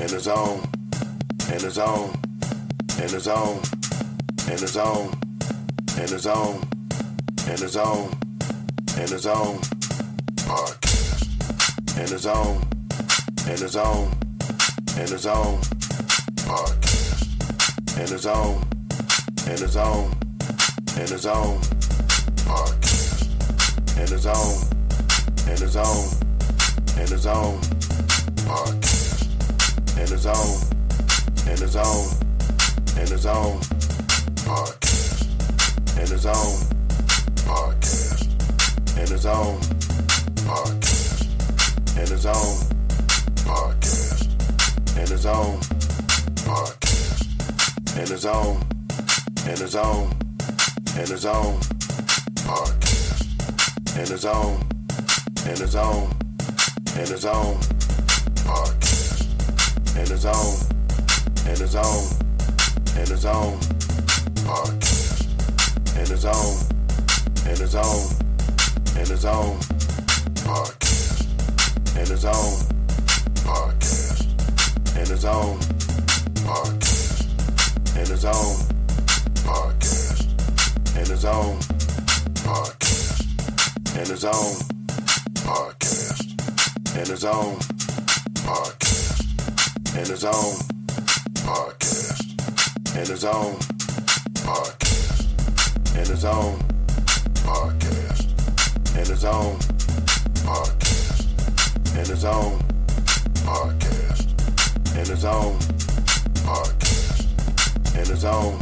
in the zone, in the zone, in the zone, in the zone, in the zone, in the zone, in the zone, podcast, in the zone, in the zone, in the zone, podcast, in the zone, in the zone, in the zone, podcast, in the zone, in the zone, in the zone, podcast, in the zone, in the zone, in the zone, podcast, in the zone, podcast, in the zone, podcast, in the zone, podcast, in the zone, podcast, in the zone, in the zone, in the zone, podcast, in the zone, in the zone, in the zone, podcast, in the zone, in the zone, in the zone, podcast, in the zone, in the zone, in the zone, podcast, in the zone, podcast, in the zone, podcast, in the zone, podcast, in the zone, podcast, in the zone, podcast, in the zone, podcast, in the zone, podcast, in the zone, podcast, in the zone, podcast, in the zone, podcast, in the zone, podcast, in the zone, podcast, in the zone,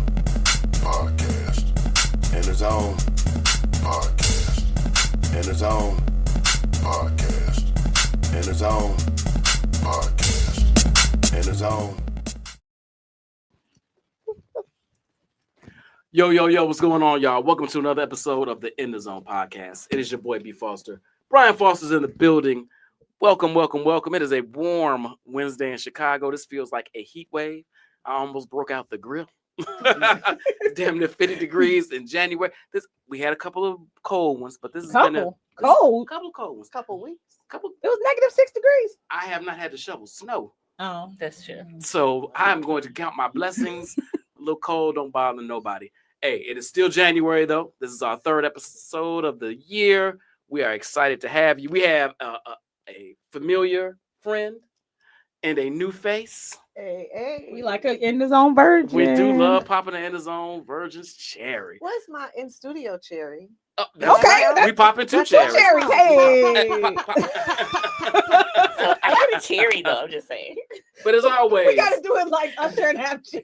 podcast, in the zone, podcast, in the zone, podcast, in the zone, podcast, in the zone. Yo, what's going on, y'all? Welcome to another episode of the In the Zone podcast. It is your boy, B. Foster. Brian Foster's in the building. Welcome. It is a warm Wednesday in Chicago. This feels like a heat wave. I almost broke out the grill. It's damn near 50 degrees in January. We had a couple of cold ones, but this has been a couple of cold ones. Couple weeks. Couple. It was -6 degrees. I have not had to shovel snow. Oh, that's true. So I'm going to count my blessings. A little cold, don't bother nobody. Hey, it is still January, though. This is our third episode of the year. We are excited to have you. We have a familiar friend and a new face. Hey. We like an in the zone virgin. We do love popping the in the zone virgins cherry. What's my in studio cherry? Oh, that's Okay, right. We popping two that's cherries. Cherry, hey. So I got a cherry though. I'm just saying. But as always, We gotta do it like Usher and have cherry.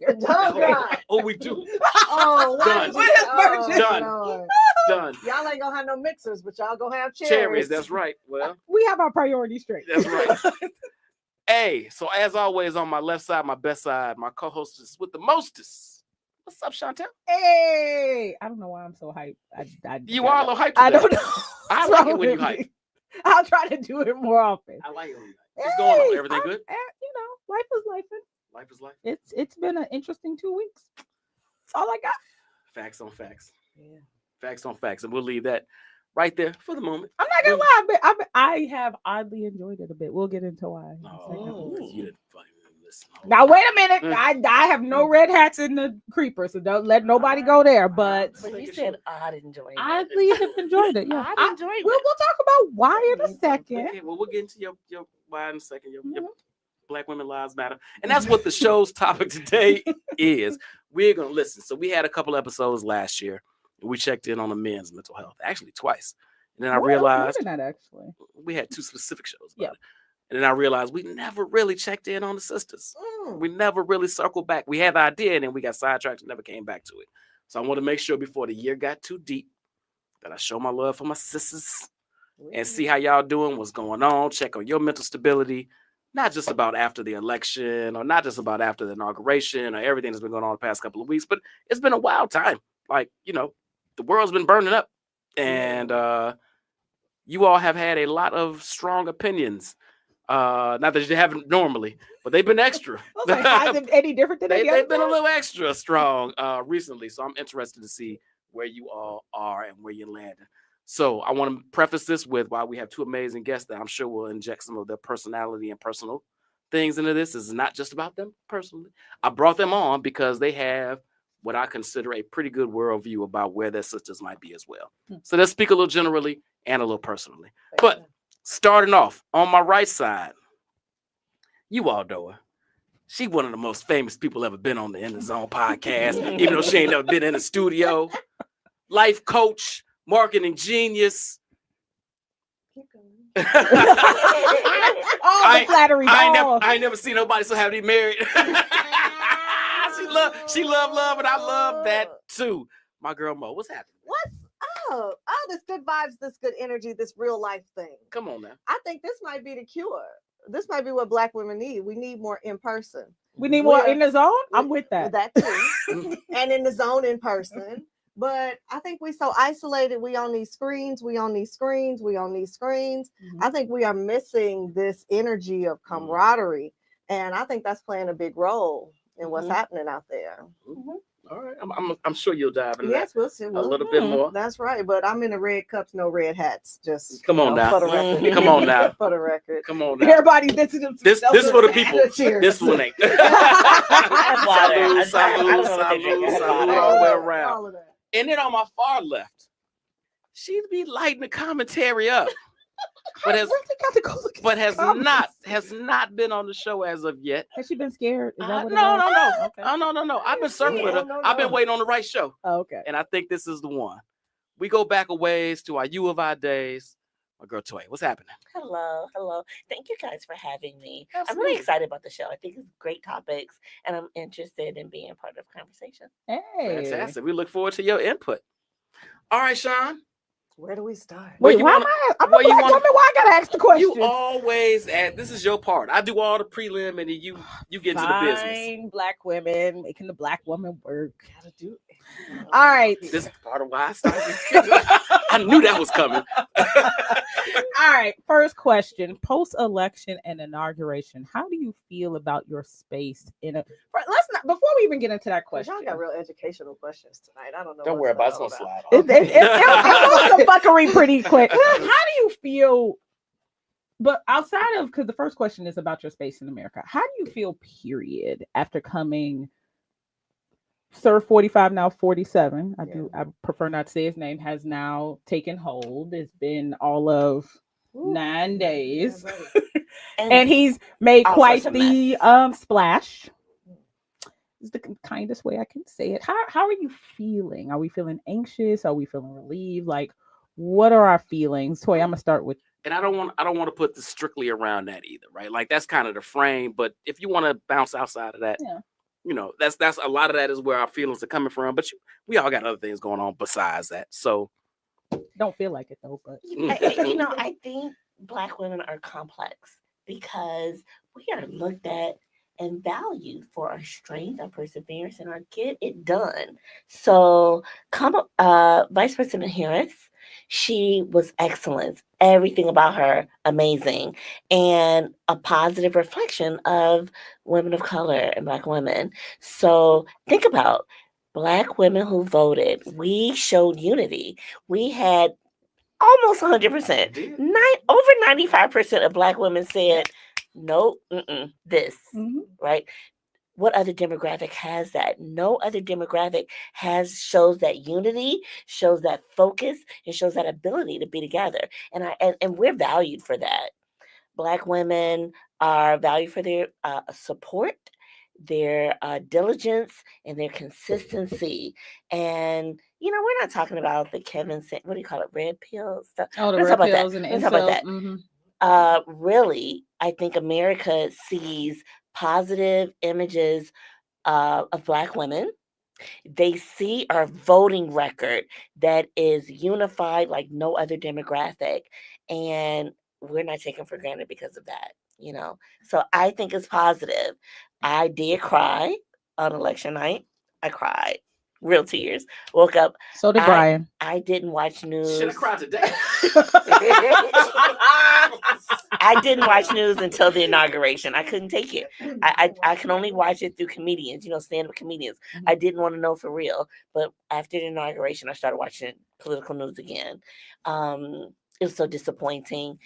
oh, we do. Oh, Done. With his virgin. Done. Lord. Done. Y'all ain't gonna have no mixers, but y'all gonna have cherries. Cherries, that's right. Well, We have our priorities straight. that's right. Hey, so as always, on my left side, my best side, my co-hostess with the mostest. What's up, Chantel? Hey, I don't know why I'm so hyped. You are a little hyped I today. don't know. I What's like wrong it when you with hype. me? I'll try to do it more often. I like it when you hype. What's going on? Everything good? You know, life is life. Life is life. It's been an interesting 2 weeks. That's all I got. Facts on facts. Yeah. Facts on facts. And we'll leave that right there for the moment. I'm not gonna lie, but I have oddly enjoyed it a bit. We'll get into why. in a second. Oh, you didn't fucking listen. Now wait a minute. Mm. I have no red hats in the creeper, so don't let nobody go there. But But you said I'd enjoy it. oddly have enjoyed it. Yeah, I'd enjoy we'll it. talk about why in a second. Okay, well, we'll get into your why in a second. Your Black Women Lives Matter. And that's what the show's topic today is. We're going to listen. So we had a couple episodes last year. And we checked in on the men's mental health, actually twice. And then I realized that actually. we had two specific shows about Yeah. it. And then I realized we never really checked in on the sisters. We never really circled back. We had the idea and then we got sidetracked and never came back to it. So I want to make sure before the year got too deep that I show my love for my sisters and see how y'all doing, what's going on, check on your mental stability, not just about after the election or not just about after the inauguration or everything that's been going on the past couple of weeks, but it's been a wild time. Like, you know, the world's been burning up and you all have had a lot of strong opinions. Not that you haven't normally, but they've been extra. Like, how's it any different than any other They've been a time? little extra strong recently. So I'm interested to see where you all are and where you're landing. So I want to preface this with why we have two amazing guests that I'm sure will inject some of their personality and personal things into this. This is not just about them personally. I brought them on because they have what I consider a pretty good worldview about where their sisters might be as well. So let's speak a little generally and a little personally. But starting off on my right side, you all know her. She one of the most famous people ever been on the In the Zone podcast, even though she ain't never been in a studio. Life coach, marketing genius. All the flattery. I ain't never seen nobody so happy married. she love, and I love that too. My girl Mo, what's happening? What's up? Oh, this good vibes, this good energy, this real life thing. Come on now. I think this might be the cure. This might be what Black women need. We need more in person. We need more in the zone. I'm with that. That too. And in the zone in person. But I think we're so isolated. We on these screens. Mm-hmm. I think we are missing this energy of camaraderie. And I think that's playing a big role in what's happening out there. Mm-hmm. All right. I'm sure you'll dive into that we'll see. a little bit more. That's right. But I'm in the red cups, no red hats. Just come on now. For the record. Come on now. For the record. Come on now. Everybody, this for the people. Cheers. This one ain't. Salud all the way around. And then on my far left, she'd be lighting the commentary up. But has not been on the show as of yet. Has she been scared? Is that what no. Okay. No. I've been circling her. I've been waiting on the right show. Oh, okay. And I think this is the one. We go back a ways to our U of I days. My girl Toy, what's happening? Hello. Thank you guys for having me. Absolutely. I'm really excited about the show. I think it's great topics, and I'm interested in being part of the conversation. Hey. Fantastic. We look forward to your input. All right, Sean. Where do we start? Wait, why am I? I'm a Black woman. Why I gotta ask the question? You always ask. This is your part. I do all the prelim, and then you get into the business. Black women making the Black woman work. Gotta do it. All right. This is part of why I started. I knew that was coming. All right. First question: post-election and inauguration, how do you feel about your space in a? Before we even get into that question, y'all got real educational questions tonight. I don't know. Don't worry about it. It's gonna slide. It was some fuckery pretty quick. How do you feel? But outside of, because the first question is about your space in America, how do you feel? Period. After coming. Sir 45, now 47. I prefer not to say his name, has now taken hold. It's been all of 9 days. And he's made quite the splash. It's the kindest way I can say it. How are you feeling? Are we feeling anxious? Are we feeling relieved? Like, what are our feelings? Toy, I'm gonna start with. And I don't want to put this strictly around that either, right? Like that's kind of the frame. But if you want to bounce outside of that, you know, that's a lot of that is where our feelings are coming from. But we all got other things going on besides that. So don't feel like it though. But I think Black women are complex because we are looked at and valued for our strength, our perseverance, and our get it done. So Vice President Harris, she was excellent. Everything about her, amazing. And a positive reflection of women of color and Black women. So think about Black women who voted. We showed unity. We had almost 100%. Over 95% of Black women said, nope, this, right? What other demographic has that? No other demographic shows that unity, shows that focus, and shows that ability to be together. And we're valued for that. Black women are valued for their support, their diligence, and their consistency. And we're not talking about the Kevin, what do you call it, red pill stuff. Oh, the red pills and the incels. About that. Really, I think America sees positive images of Black women. They see our voting record that is unified like no other demographic. And we're not taken for granted because of that, So I think it's positive. I did cry on election night. I cried. Real tears. Woke up. So did Brian. I didn't watch news. Should have cried today. I didn't watch news until the inauguration. I couldn't take it. I can only watch it through comedians, stand-up comedians. I didn't want to know for real. But after the inauguration, I started watching political news again. It was so disappointing.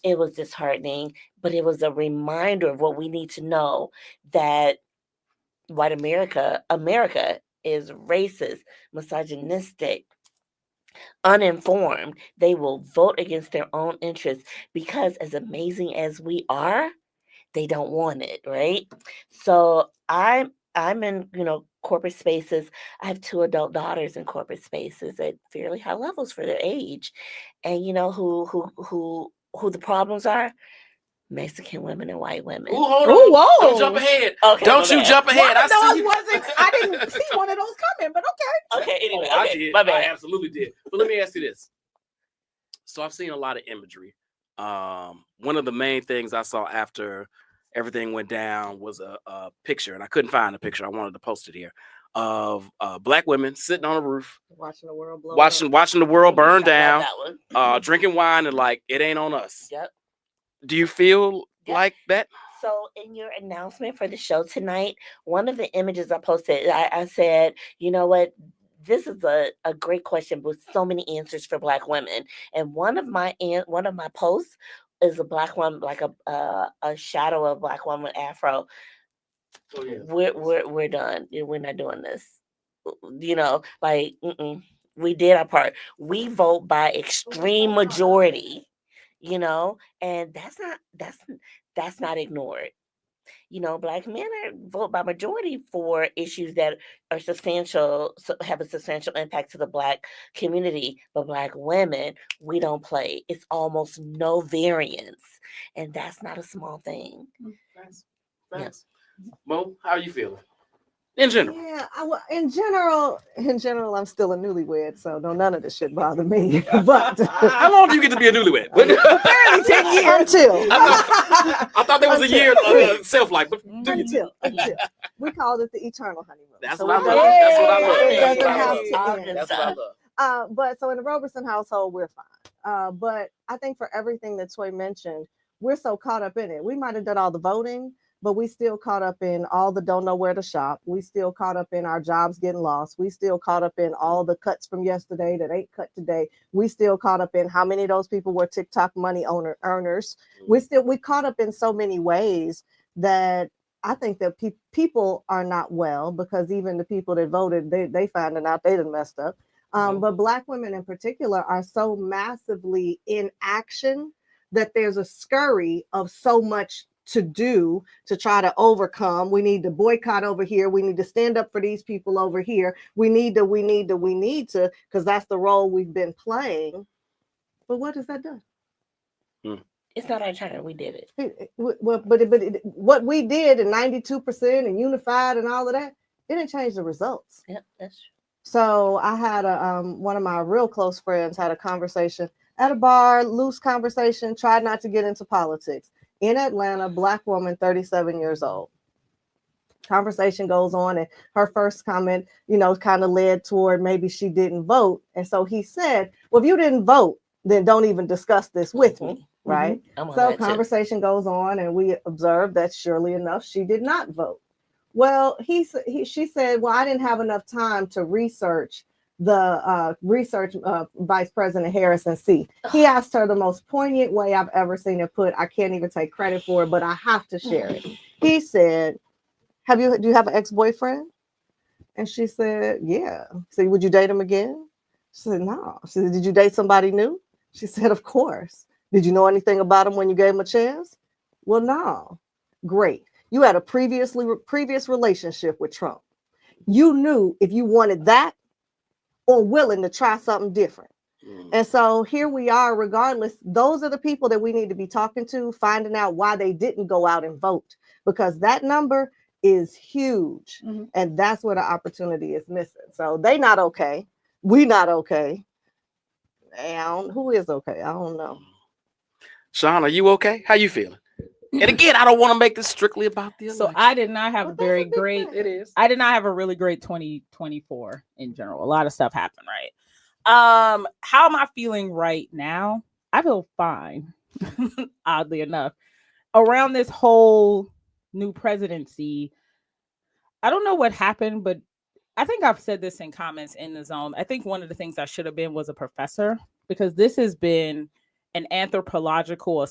It was disheartening, but it was a reminder of what we need to know, that white America is racist, misogynistic, uninformed. They will vote against their own interests because, as amazing as we are, they don't want it, right? So I'm in, corporate spaces. I have 2 adult daughters in corporate spaces at fairly high levels for their age. And you know who the problems are? Mexican women and white women. Ooh, hold Ooh, on. whoa. Don't jump ahead. Okay, Don't my you bad. jump ahead. I see you. I didn't see one of those coming, but okay. Okay, anyway, Oh, I okay, did. my I bad. absolutely did. But let me ask you this. So I've seen a lot of imagery. One of the main things I saw after everything went down was a picture, and I couldn't find the picture. I wanted to post it here, of Black women sitting on a roof, Watching the world blow up. watching the world burn I love down, that one. drinking wine, and like, it ain't on us. Yep. Do you feel Yep. like that? So in your announcement for the show tonight, one of the images I posted, I said, you know what? This is a great question with so many answers for Black women. And one of my posts is a Black woman, like a shadow of a Black woman afro. Oh, yeah. We're done. We're not doing this. Like, we did our part. We vote by extreme majority. And that's not ignored. Black men vote by majority for issues that are substantial, have a substantial impact to the Black community. But Black women, we don't play. It's almost no variance, and that's not a small thing. Thanks. Mo, how are you feeling? In general. Yeah, in general, I'm still a newlywed, so none of this shit bother me. But How long do you get to be a newlywed? apparently 10 years until. I thought there was a year of self-life, but Until we called it the eternal honeymoon. That's So what I it love. doesn't- That's what I love. It That's doesn't what I have love. to end. That's what I love. But so in the Roberson household, we're fine. But I think for everything that Toy mentioned, we're so caught up in it. We might have done all the voting, but we still caught up in all the don't know where to shop. We still caught up in our jobs getting lost. We still caught up in all the cuts from yesterday that ain't cut today. We still caught up in how many of those people were TikTok money earners. We caught up in so many ways that I think that people are not well, because even the people that voted, they finding out they done messed up. But Black women in particular are so massively in action that there's a scurry of so much to do to try to overcome. We need to boycott over here. We need to stand up for these people over here. We need to, because that's the role we've been playing. But what has that done? It's not our turn. We did it. But what we did in 92% and unified and all of that, it didn't change the results. Yep, that's true. So I had one of my real close friends had a conversation at a bar, loose conversation, tried not to get into politics. In Atlanta, Black woman, 37 years old. Conversation goes on, and her first comment, kind of led toward maybe she didn't vote. And so he said, well, if you didn't vote, then don't even discuss this with me, right? So conversation goes on, and we observed that surely enough, she did not vote. Well, she said, well, I didn't have enough time to research the Vice President Harris and see. He asked her the most poignant way I've ever seen it put. I can't even take credit for it, but I have to share it. He said, do you have an ex-boyfriend? And she said, yeah. He said, would you date him again? She said, no. She said, did you date somebody new? She said, of course. Did you know anything about him when you gave him a chance? Well, no. Great. You had a previous relationship with Trump. You knew if you wanted that or willing to try something different. And so here we are, regardless, those are the people that we need to be talking to, finding out why they didn't go out and vote, because that number is huge. And that's where the opportunity is missing. So they not okay. We not okay. And who is okay? I don't know. Sean, are you okay? How you feeling? And again, I don't want to make this strictly about the election. So I did not have Well, It is. I did not have a really great 2024 in general. A lot of stuff happened, right? How am I feeling right now? I feel fine, oddly enough. Around this whole new presidency, I don't know what happened, but I think I've said this in comments in the zone. I think one of the things I should have been was a professor, because this has been an anthropological or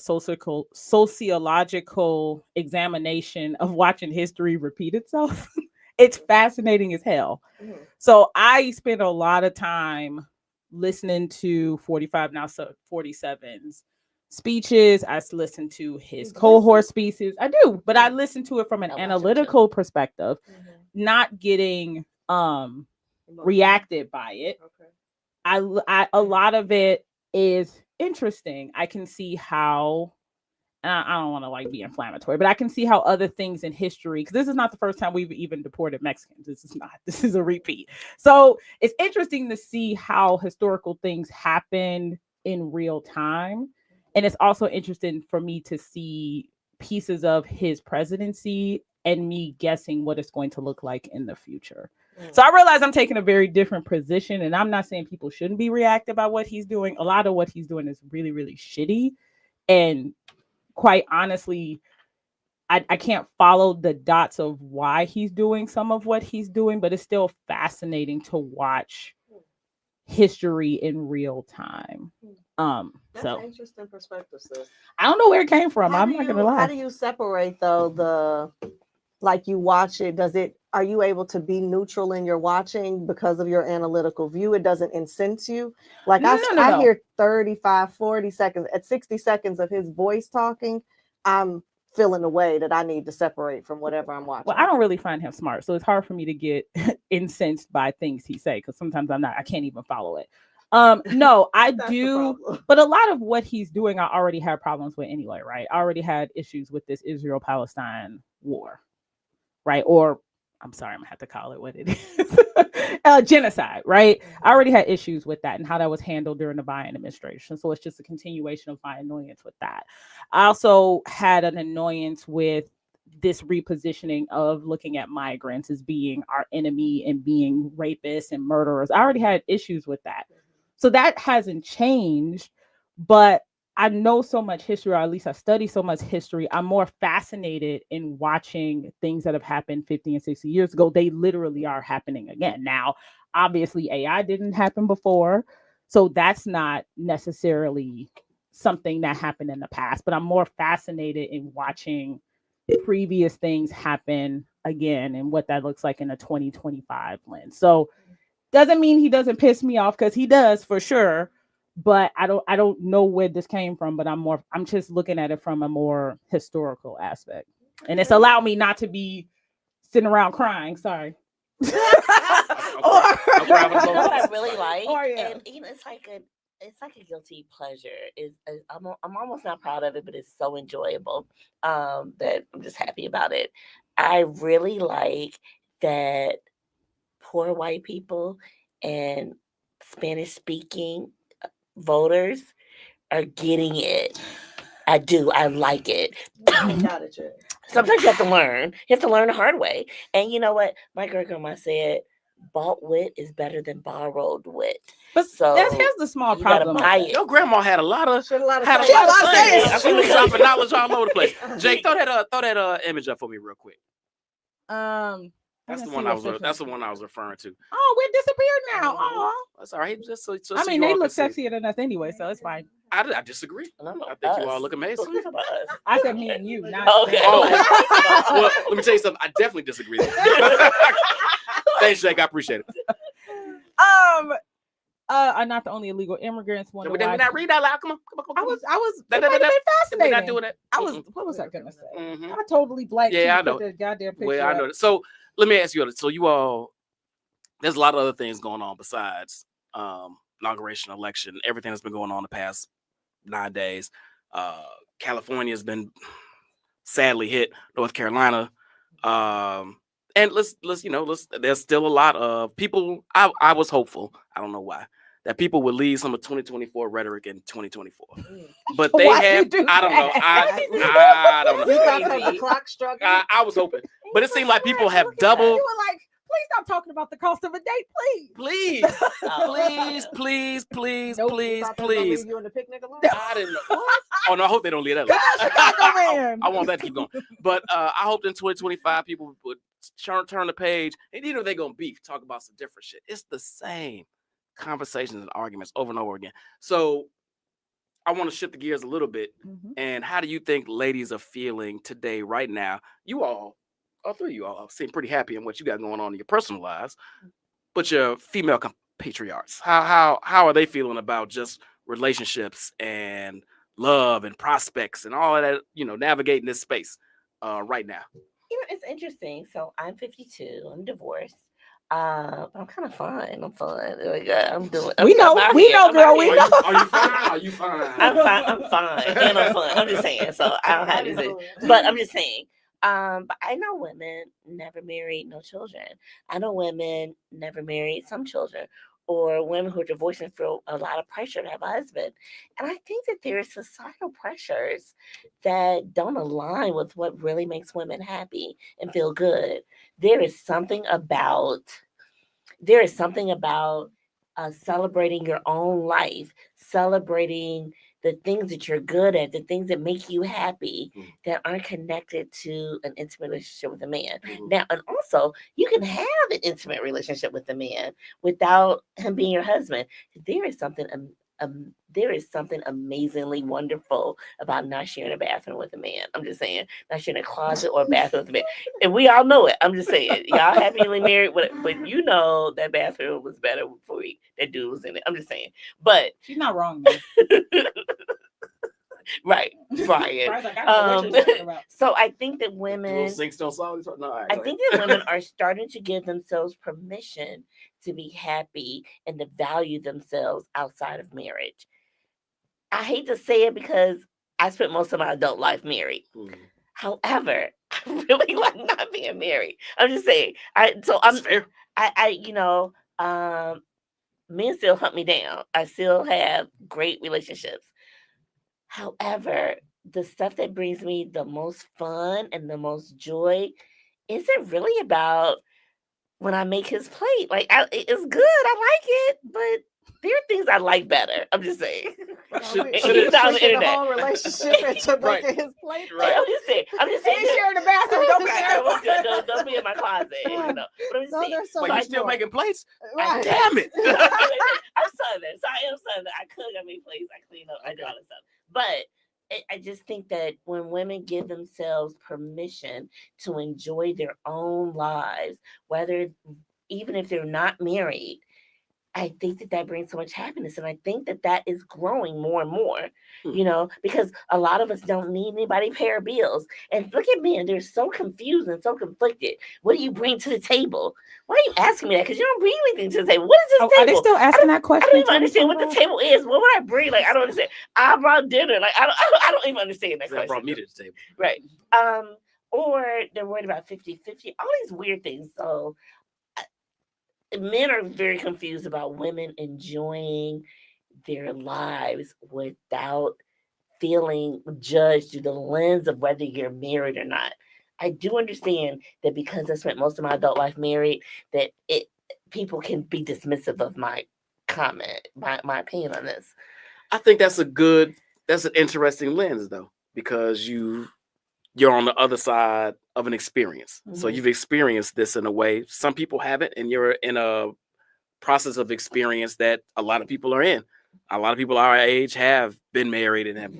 sociological examination of watching history repeat itself. It's fascinating as hell. Mhm. So I spend a lot of time listening to 45 now 47's speeches. I listen to his cohort speeches. I do, but I listen to it from an I watch them analytical perspective, Mhm. not getting Emotional. reacted by it. Okay. A lot of it is interesting. I can see how I don't want to like be inflammatory, but I can see how other things in history, because this is not the first time we've even deported Mexicans. This is not. This is a repeat. So it's interesting to see how historical things happen in real time. And it's also interesting for me to see pieces of his presidency and me guessing what it's going to look like in the future. So I realize I'm taking a very different position, and I'm not saying people shouldn't be reactive by what he's doing. A lot of what he's doing is really, really shitty. And quite honestly, I can't follow the dots of why he's doing some of what he's doing, but it's still fascinating to watch history in real time. That's So an interesting perspective, sis. I don't know where it came from. How I'm do not gonna you- lie. How do you separate though like you watch it? Are you able to be neutral in your watching because of your analytical view? It doesn't incense you. Like No. I hear 35, 40 seconds at 60 seconds of his voice talking. I'm feeling a way that I need to separate from whatever I'm watching. Well, I don't really find him smart, so it's hard for me to get incensed by things he say, because sometimes I can't even follow it. No, I That's the do, problem. but a lot of what he's doing, I already had problems with anyway, right? I already had issues with this Israel-Palestine war, right? Or I'm sorry, I'm gonna have to call it what it is. Genocide, right? I already had issues with that and how that was handled during the Biden administration. So it's just a continuation of my annoyance with that. I also had an annoyance with this repositioning of looking at migrants as being our enemy and being rapists and murderers. I already had issues with that. So that hasn't changed, but I know so much history, or at least I study so much history. I'm more fascinated in watching things that have happened 50 and 60 years ago. They literally are happening again. Now, obviously, AI didn't happen before. So that's not necessarily something that happened in the past, but I'm more fascinated in watching previous things happen again and what that looks like in a 2025 lens. So doesn't mean he doesn't piss me off, because he does for sure. But I don't know where this came from, but I'm just looking at it from a more historical aspect. And it's allowed me not to be sitting around crying. Sorry. You know what I really like, Oh, yeah. and it's like a guilty pleasure. I'm almost not proud of it, but it's so enjoyable that I'm just happy about it. I really like that poor white people and Spanish speaking voters are getting it. I do. I like it. I ain't got it yet. Sometimes you have to learn. You have to learn the hard way. And you know what? My great grandma said, bought wit is better than borrowed wit. But So here's the small you gotta problem. buy it. Your grandma had a lot of Shit, a lot of had a saying. lot of She had a lot of saying. saying. She was dropping knowledge all over the place. Jake, throw that image up for me real quick. That's the one I was referring to. Oh, we're disappeared now. Oh, That's all right. Just so I mean, you they all look can see. sexier than us anyway, so it's fine. I disagree. No, I think you us. all look amazing. Who's about us? I said me and you, not Okay. them. Oh. Well, let me tell you something. I definitely disagree. Thanks, Jake. I appreciate it. Are not the only illegal immigrants. We're not read that loud. Come on. I was. Da- It da- might da- have been We're fascinating. not doing that. What was I gonna say? Mhm. I totally blanked. Yeah, I till you know. put the goddamn picture. Well, I know up. that. So let me ask you. So you all, there's a lot of other things going on besides inauguration, election, everything that's been going on the past 9 days. California has been sadly hit. North Carolina, and let's there's still a lot of people. I was hopeful. I don't know why. That people would leave some of 2024 rhetoric in 2024, but they Why have. you do I don't know. that? I don't You know. thought that the clock struck? I was hoping, but it seemed like people have You doubled. were like, please stop talking about the cost of a date, please. Please, please, Nope. please, Thought they was gonna please. leave you in the picnic alone? I didn't know. What? Oh no, I hope they don't leave that. Chicago man. I want that to keep going. But I hope in 2025 people would turn the page, and even if they're gonna beef, talk about some different shit. It's the same conversations and arguments over and over again. So I want to shift the gears a little bit. Mhm. And how do you think ladies are feeling today, right now? You all three of you all seem pretty happy in what you got going on in your personal lives, but your female patriarchs, how are they feeling about just relationships and love and prospects and all of that, navigating this space right now? It's interesting. So I'm 52. I'm divorced. I'm kind of fine. I'm fine. Like, I'm doing. We know, I'm out we here. know, I'm girl, out we here. know. Are you fine? Are you fine? I'm fine. I'm fine, and I'm fun. I'm just saying. So I don't have these, but I'm just saying. But I know women never married, no children. I know women never married, some children, or women who are divorced and feel a lot of pressure to have a husband. And I think that there are societal pressures that don't align with what really makes women happy and feel good. There is something about celebrating your own life, celebrating the things that you're good at, the things that make you happy, that aren't connected to an intimate relationship with a man. Now, and also, you can have an intimate relationship with a man without him being your husband. There is something amazingly wonderful about not sharing a bathroom with a man. I'm just saying, not sharing a closet or a bathroom with a man. And we all know it. I'm just saying, y'all happily married, but you know that bathroom was better before that dude was in it. I'm just saying. But She's not wrong, man. right, Brian. Brian's like, I don't know what you're talking about. So I think that Little women, sinks don't solve it. No, all right, I go think ahead. that women are starting to give themselves permission to be happy and to value themselves outside of marriage. I hate to say it because I spent most of my adult life married. However, I really like not being married. I'm just saying. That's fair. Men still hunt me down. I still have great relationships. However, the stuff that brings me the most fun and the most joy isn't really about when I make his plate. Like, it's good. I like it, but there are things I like better. I'm just saying. Should He's it- on the switching internet. whole relationship into Right. making his plate. Right. I'm just saying. Ain't sharing the bathroom. Don't be Right, sharing. don't be in my closet. But I'm just No, saying. there's so Wait, much you still more. making plates? Right. Damn it! I'm Southern, so I am Southern. I cook, I make plates, I clean up, I do all this stuff. But I just think that when women give themselves permission to enjoy their own lives, even if they're not married, I think that brings so much happiness. And I think that is growing more and more, because a lot of us don't need anybody to pay our bills. And look at men, they're so confused and so conflicted. What do you bring to the table? Why are you asking me that? Because you don't bring anything to the table. What is this Oh, table? are they still asking that question? I don't even understand what the table is. What would I bring? Like, I don't understand. I brought dinner. Like, I don't even understand that That question. brought me to the table. Right. Or they're worried about 50-50, all these weird things. So men are very confused about women enjoying their lives without feeling judged through the lens of whether you're married or not. I do understand that because I spent most of my adult life married, that people can be dismissive of my comment, my opinion on this. I think that's an interesting lens though, because you're on the other side of an experience. So you've experienced this in a way some people haven't, and you're in a process of experience that a lot of people are in. A lot of people our age have been married and have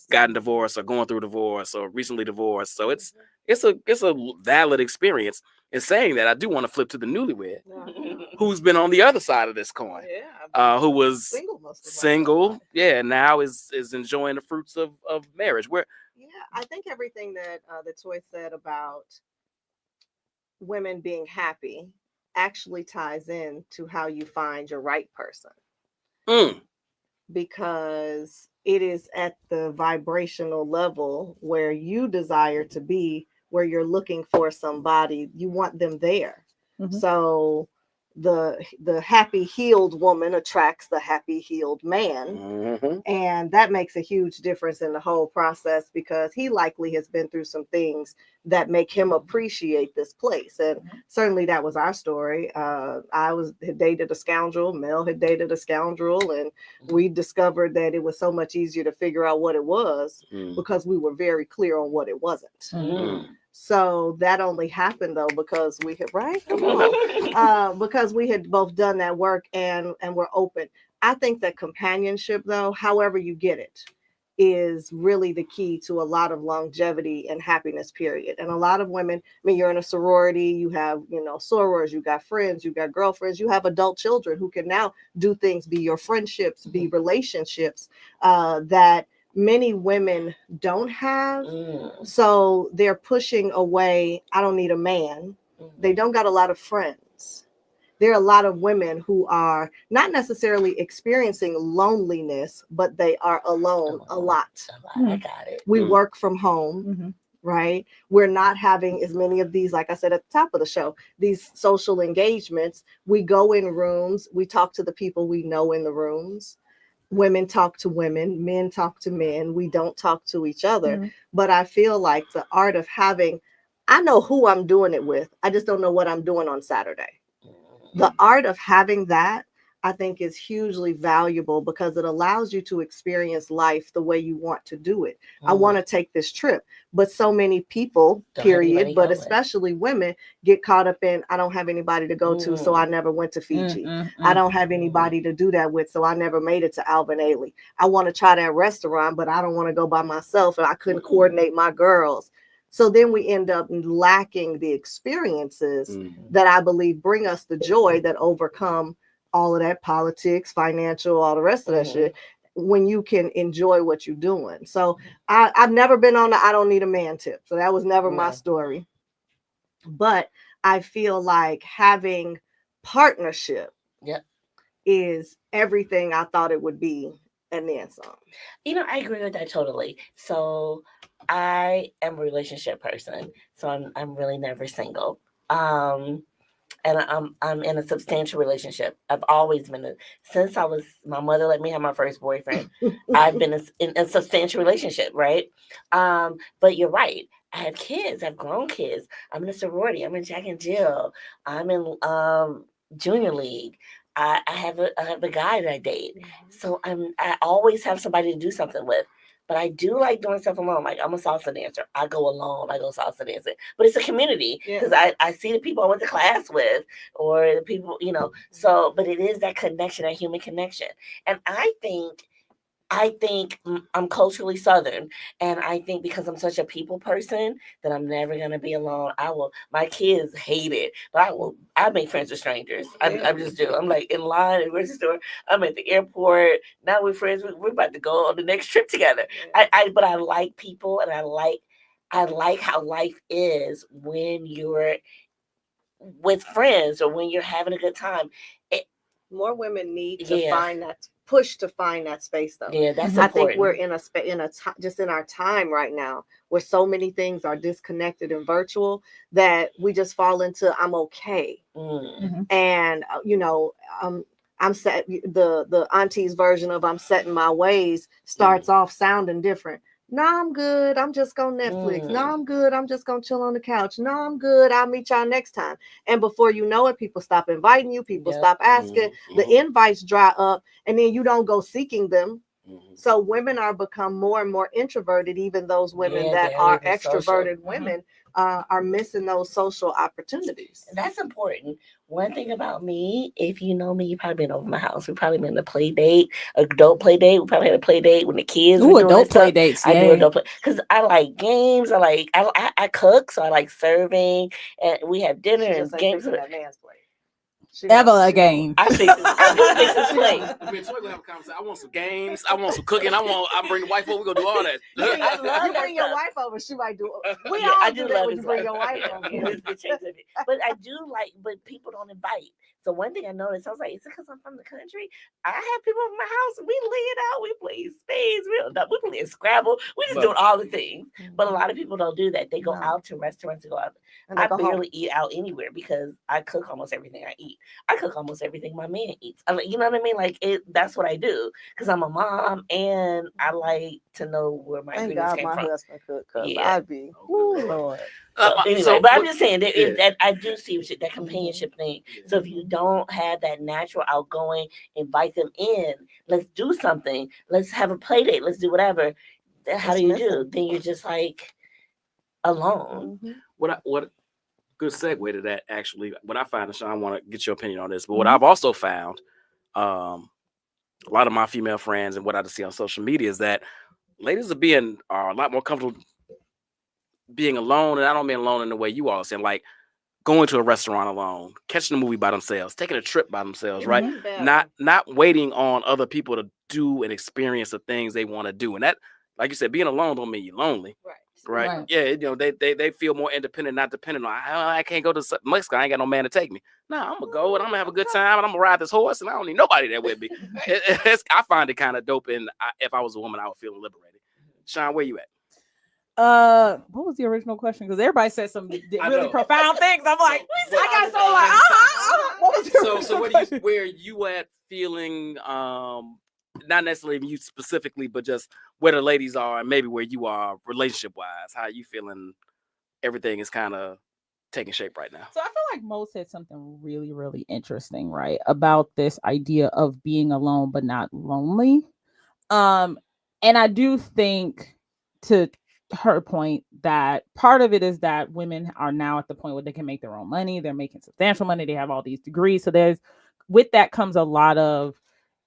gotten divorced or going through divorce or recently divorced. So it's a valid experience. In saying that, I do want to flip to the newlywed who's been on the other side of this coin. Who was single, now is enjoying the fruits of marriage. I think everything that Toy said about women being happy actually ties in to how you find your right person. Because it is at the vibrational level where you desire to be, where you're looking for somebody, you want them there. So the happy healed woman attracts the happy healed man, and that makes a huge difference in the whole process, because he likely has been through some things that make him appreciate this place. And certainly that was our story. I had dated a scoundrel, Mel had dated a scoundrel, and we discovered that it was so much easier to figure out what it was because we were very clear on what it wasn't. So that only happened though because we had because we had both done that work and were open. I think that companionship, though, however you get it, is really the key to a lot of longevity and happiness, period. And a lot of women, I mean, you're in a sorority, you have, sorors, you got friends, you got girlfriends, you have adult children who can now do things, be your friendships, be relationships that many women don't have. So they're pushing away, I don't need a man. They don't got a lot of friends. There are a lot of women who are not necessarily experiencing loneliness, but they are alone a lot. I got it. We work from home, right? We're not having as many of these, like I said at the top of the show, these social engagements. We go in rooms, we talk to the people we know in the rooms. Women talk to women, men talk to men. We don't talk to each other. But I feel like the art of having, I know who I'm doing it with. I just don't know what I'm doing on Saturday. The art of having that, I think, is hugely valuable because it allows you to experience life the way you want to do it. I want to take this trip, but so many people, period, but especially women, get caught up in, I don't have anybody to go to, so I never went to Fiji. I don't have anybody to do that with, so I never made it to Alvin Ailey. I want to try that restaurant, but I don't want to go by myself, and I couldn't coordinate my girls. So then we end up lacking the experiences that I believe bring us the joy that overcome all of that politics, financial, all the rest of that shit, when you can enjoy what you're doing. So I've never been on the I don't need a man tip. So that was never my story. But I feel like having partnership is everything I thought it would be, and then some. I agree with that totally. So I am a relationship person, so I'm really never single. And I'm in a substantial relationship. I've always been since my mother let me have my first boyfriend. I've been in a substantial relationship, right? But you're right. I have kids. I've grown kids. I'm in a sorority. I'm in Jack and Jill. I'm in junior league. I have a guy that I date. So I always have somebody to do something with. But I do like doing stuff alone. Like, I'm a salsa dancer. I go alone. I go salsa dancing. But it's a community because I see the people I went to class with or the people, So, but it is that connection, that human connection. And I think I'm culturally Southern, and I think because I'm such a people person that I'm never gonna be alone. My kids hate it, but I make friends with strangers. I just do. I'm like in line at the grocery store. I'm at the airport. Now we're friends. We're about to go on the next trip together. But I like people, and I like how life is when you're with friends or when you're having a good time. More women need to find that push to find that space, though. Yeah, that's I important. think we're just in our time right now where so many things are disconnected and virtual that we just fall into I'm okay. And I'm set. The auntie's version of I'm setting my ways starts off sounding different. No, I'm good. I'm just gonna Netflix. No, I'm good. I'm just gonna chill on the couch. No, I'm good. I'll meet y'all next time. And before you know it, people stop inviting you. People stop asking. The invites dry up, and then you don't go seeking them. So women are become more and more introverted. Even those women that are extroverted women are missing those social opportunities. That's important. One thing about me, if you know me, you've probably been over my house. We've probably been a play date, adult play date. We probably had a play date when the kids were doing adult play dates. I do adult play because I like games. I cook, so I like serving, and we have dinner and games. That man's plate. Ever again. I think it's play. Me and Toy gonna have a conversation. I want some games. I want some cooking. I bring the wife over. We're gonna do all that. I love you bring your wife over, she might do it. We all I do do that love when you bring your wife over. But I do like, but people don't invite. So one thing I noticed, I was like, is it because I'm from the country? I have people over my house. We lay it out. We play spades. We play Scrabble. We just doing all the things. But a lot of people don't do that. They go out to restaurants to go out. I barely eat out anywhere because I cook almost everything I eat. I cook almost everything my man eats. You know what I mean? Like that's what I do because I'm a mom and I like to know where my ingredients came from. My husband cook because I'd be, Lord. But I'm just saying that I do see that companionship thing. So if you don't have that natural outgoing, invite them in. Let's do something. Let's have a play date. Let's do whatever. How do you do? Then you're just like alone. What good segue to that, actually. What I found, and Sean, I want to get your opinion on this, but what I've also found, a lot of my female friends and what I see on social media is that ladies are a lot more comfortable being alone, and I don't mean alone in the way you all saying, like going to a restaurant alone, catching a movie by themselves, taking a trip by themselves, right? Not waiting on other people to do and experience the things they want to do. And that, like you said, being alone don't mean you're lonely. Right. Yeah, they feel more independent, not dependent on I can't go to Mexico. I ain't got no man to take me. No, I'm gonna go and I'm gonna have a good time and I'm gonna ride this horse and I don't need nobody there with me. I find it kind of dope, and if I was a woman, I would feel liberated. Sean, where you at? What was the original question? Because everybody said some really profound things. I'm like, I got so like, what was your so where you at feeling not necessarily you specifically, but just where the ladies are and maybe where you are relationship wise, how you feeling everything is kind of taking shape right now? So I feel like Mo said something really, really interesting, right? About this idea of being alone but not lonely. And I do think, to her point, that part of it is that women are now at the point where they can make their own money. They're making substantial money. They have all these degrees. So with that comes a lot of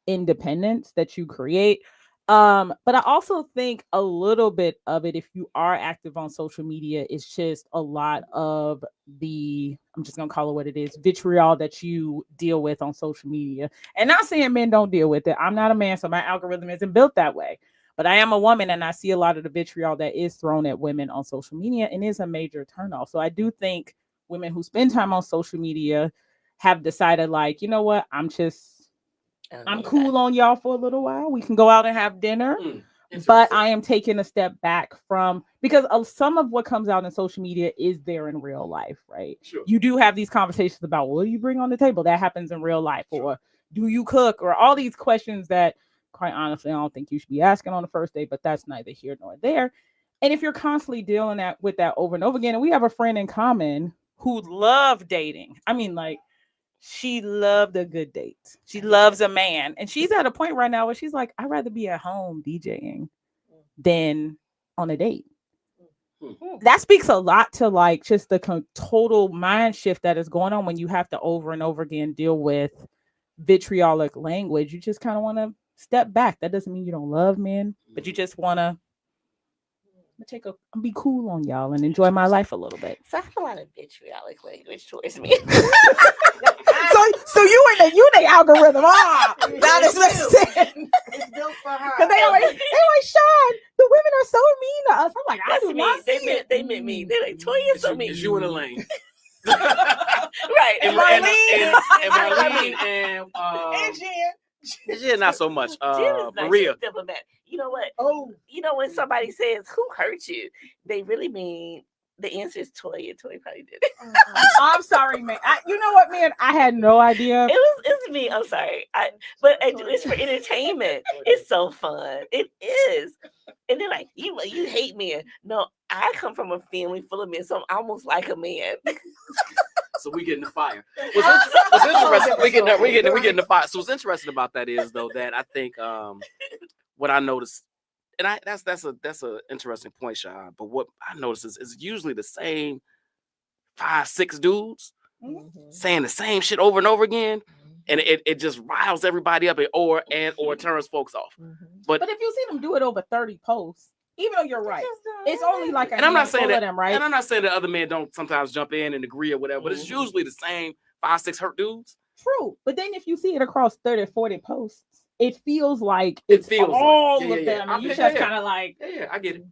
independence that you create. But I also think a little bit of it, if you are active on social media, is just a lot of I'm just gonna call it what it is, vitriol that you deal with on social media. And not saying men don't deal with it. I'm not a man, so my algorithm isn't built that way. But I am a woman, and I see a lot of the vitriol that is thrown at women on social media, and is a major turnoff. So I do think women who spend time on social media have decided, like, you know what, I'm cool on y'all for a little while. We can go out and have dinner. But I am taking a step back from, because of some of what comes out in social media is there in real life, right? Sure. You do have these conversations about what do you bring on the table? That happens in real life. Sure. Or do you cook? Or all these questions that, quite honestly, I don't think you should be asking on the first date, but that's neither here nor there. And if you're constantly dealing with that over and over again, and we have a friend in common who loved dating. I mean, like, she loved a good date. She loves a man. And she's at a point right now where she's like, I'd rather be at home DJing than on a date. That speaks a lot to, like, just the total mind shift that is going on when you have to over and over again deal with vitriolic language. You just kind of want to step back. That doesn't mean you don't love men, but you just want to be cool on y'all and enjoy my life a little bit. So I have a lot of vitriolic language towards me. So you in the algorithm. That is makes sense. It's built for her. Because they always Sean, the women are so mean to us. I'm like, I do not see it. They meant me. They're like, Toya, so mean. Is you in the lane? Right. And Marlene and Jen, not so much. Maria. You know what? Oh, you know when somebody says, "Who hurt you?" They really mean the answer is Toya. Toya probably did it. I'm sorry, man. You know what, man? I had no idea. It's me. I'm sorry. But it's for entertainment. It's so fun. It is. And they're like, you hate men. No, I come from a family full of men, so I'm almost like a man. So we get in the fire. What's interesting? We get in the fire. So what's interesting about that is, though, that I think what I noticed, and that's an interesting point, Sean. But what I noticed is usually the same 5-6 dudes saying the same shit over and over again, and it just riles everybody up or turns folks off. But if you see them do it over 30 posts, even though you're right, it's only like and I'm not saying that them, right? And I'm not saying that other men don't sometimes jump in and agree or whatever, but it's usually the same 5-6 hurt dudes. True, but then if you see it across 30 or 40 posts, it feels like it's all of them. And you just kind of like, I get it.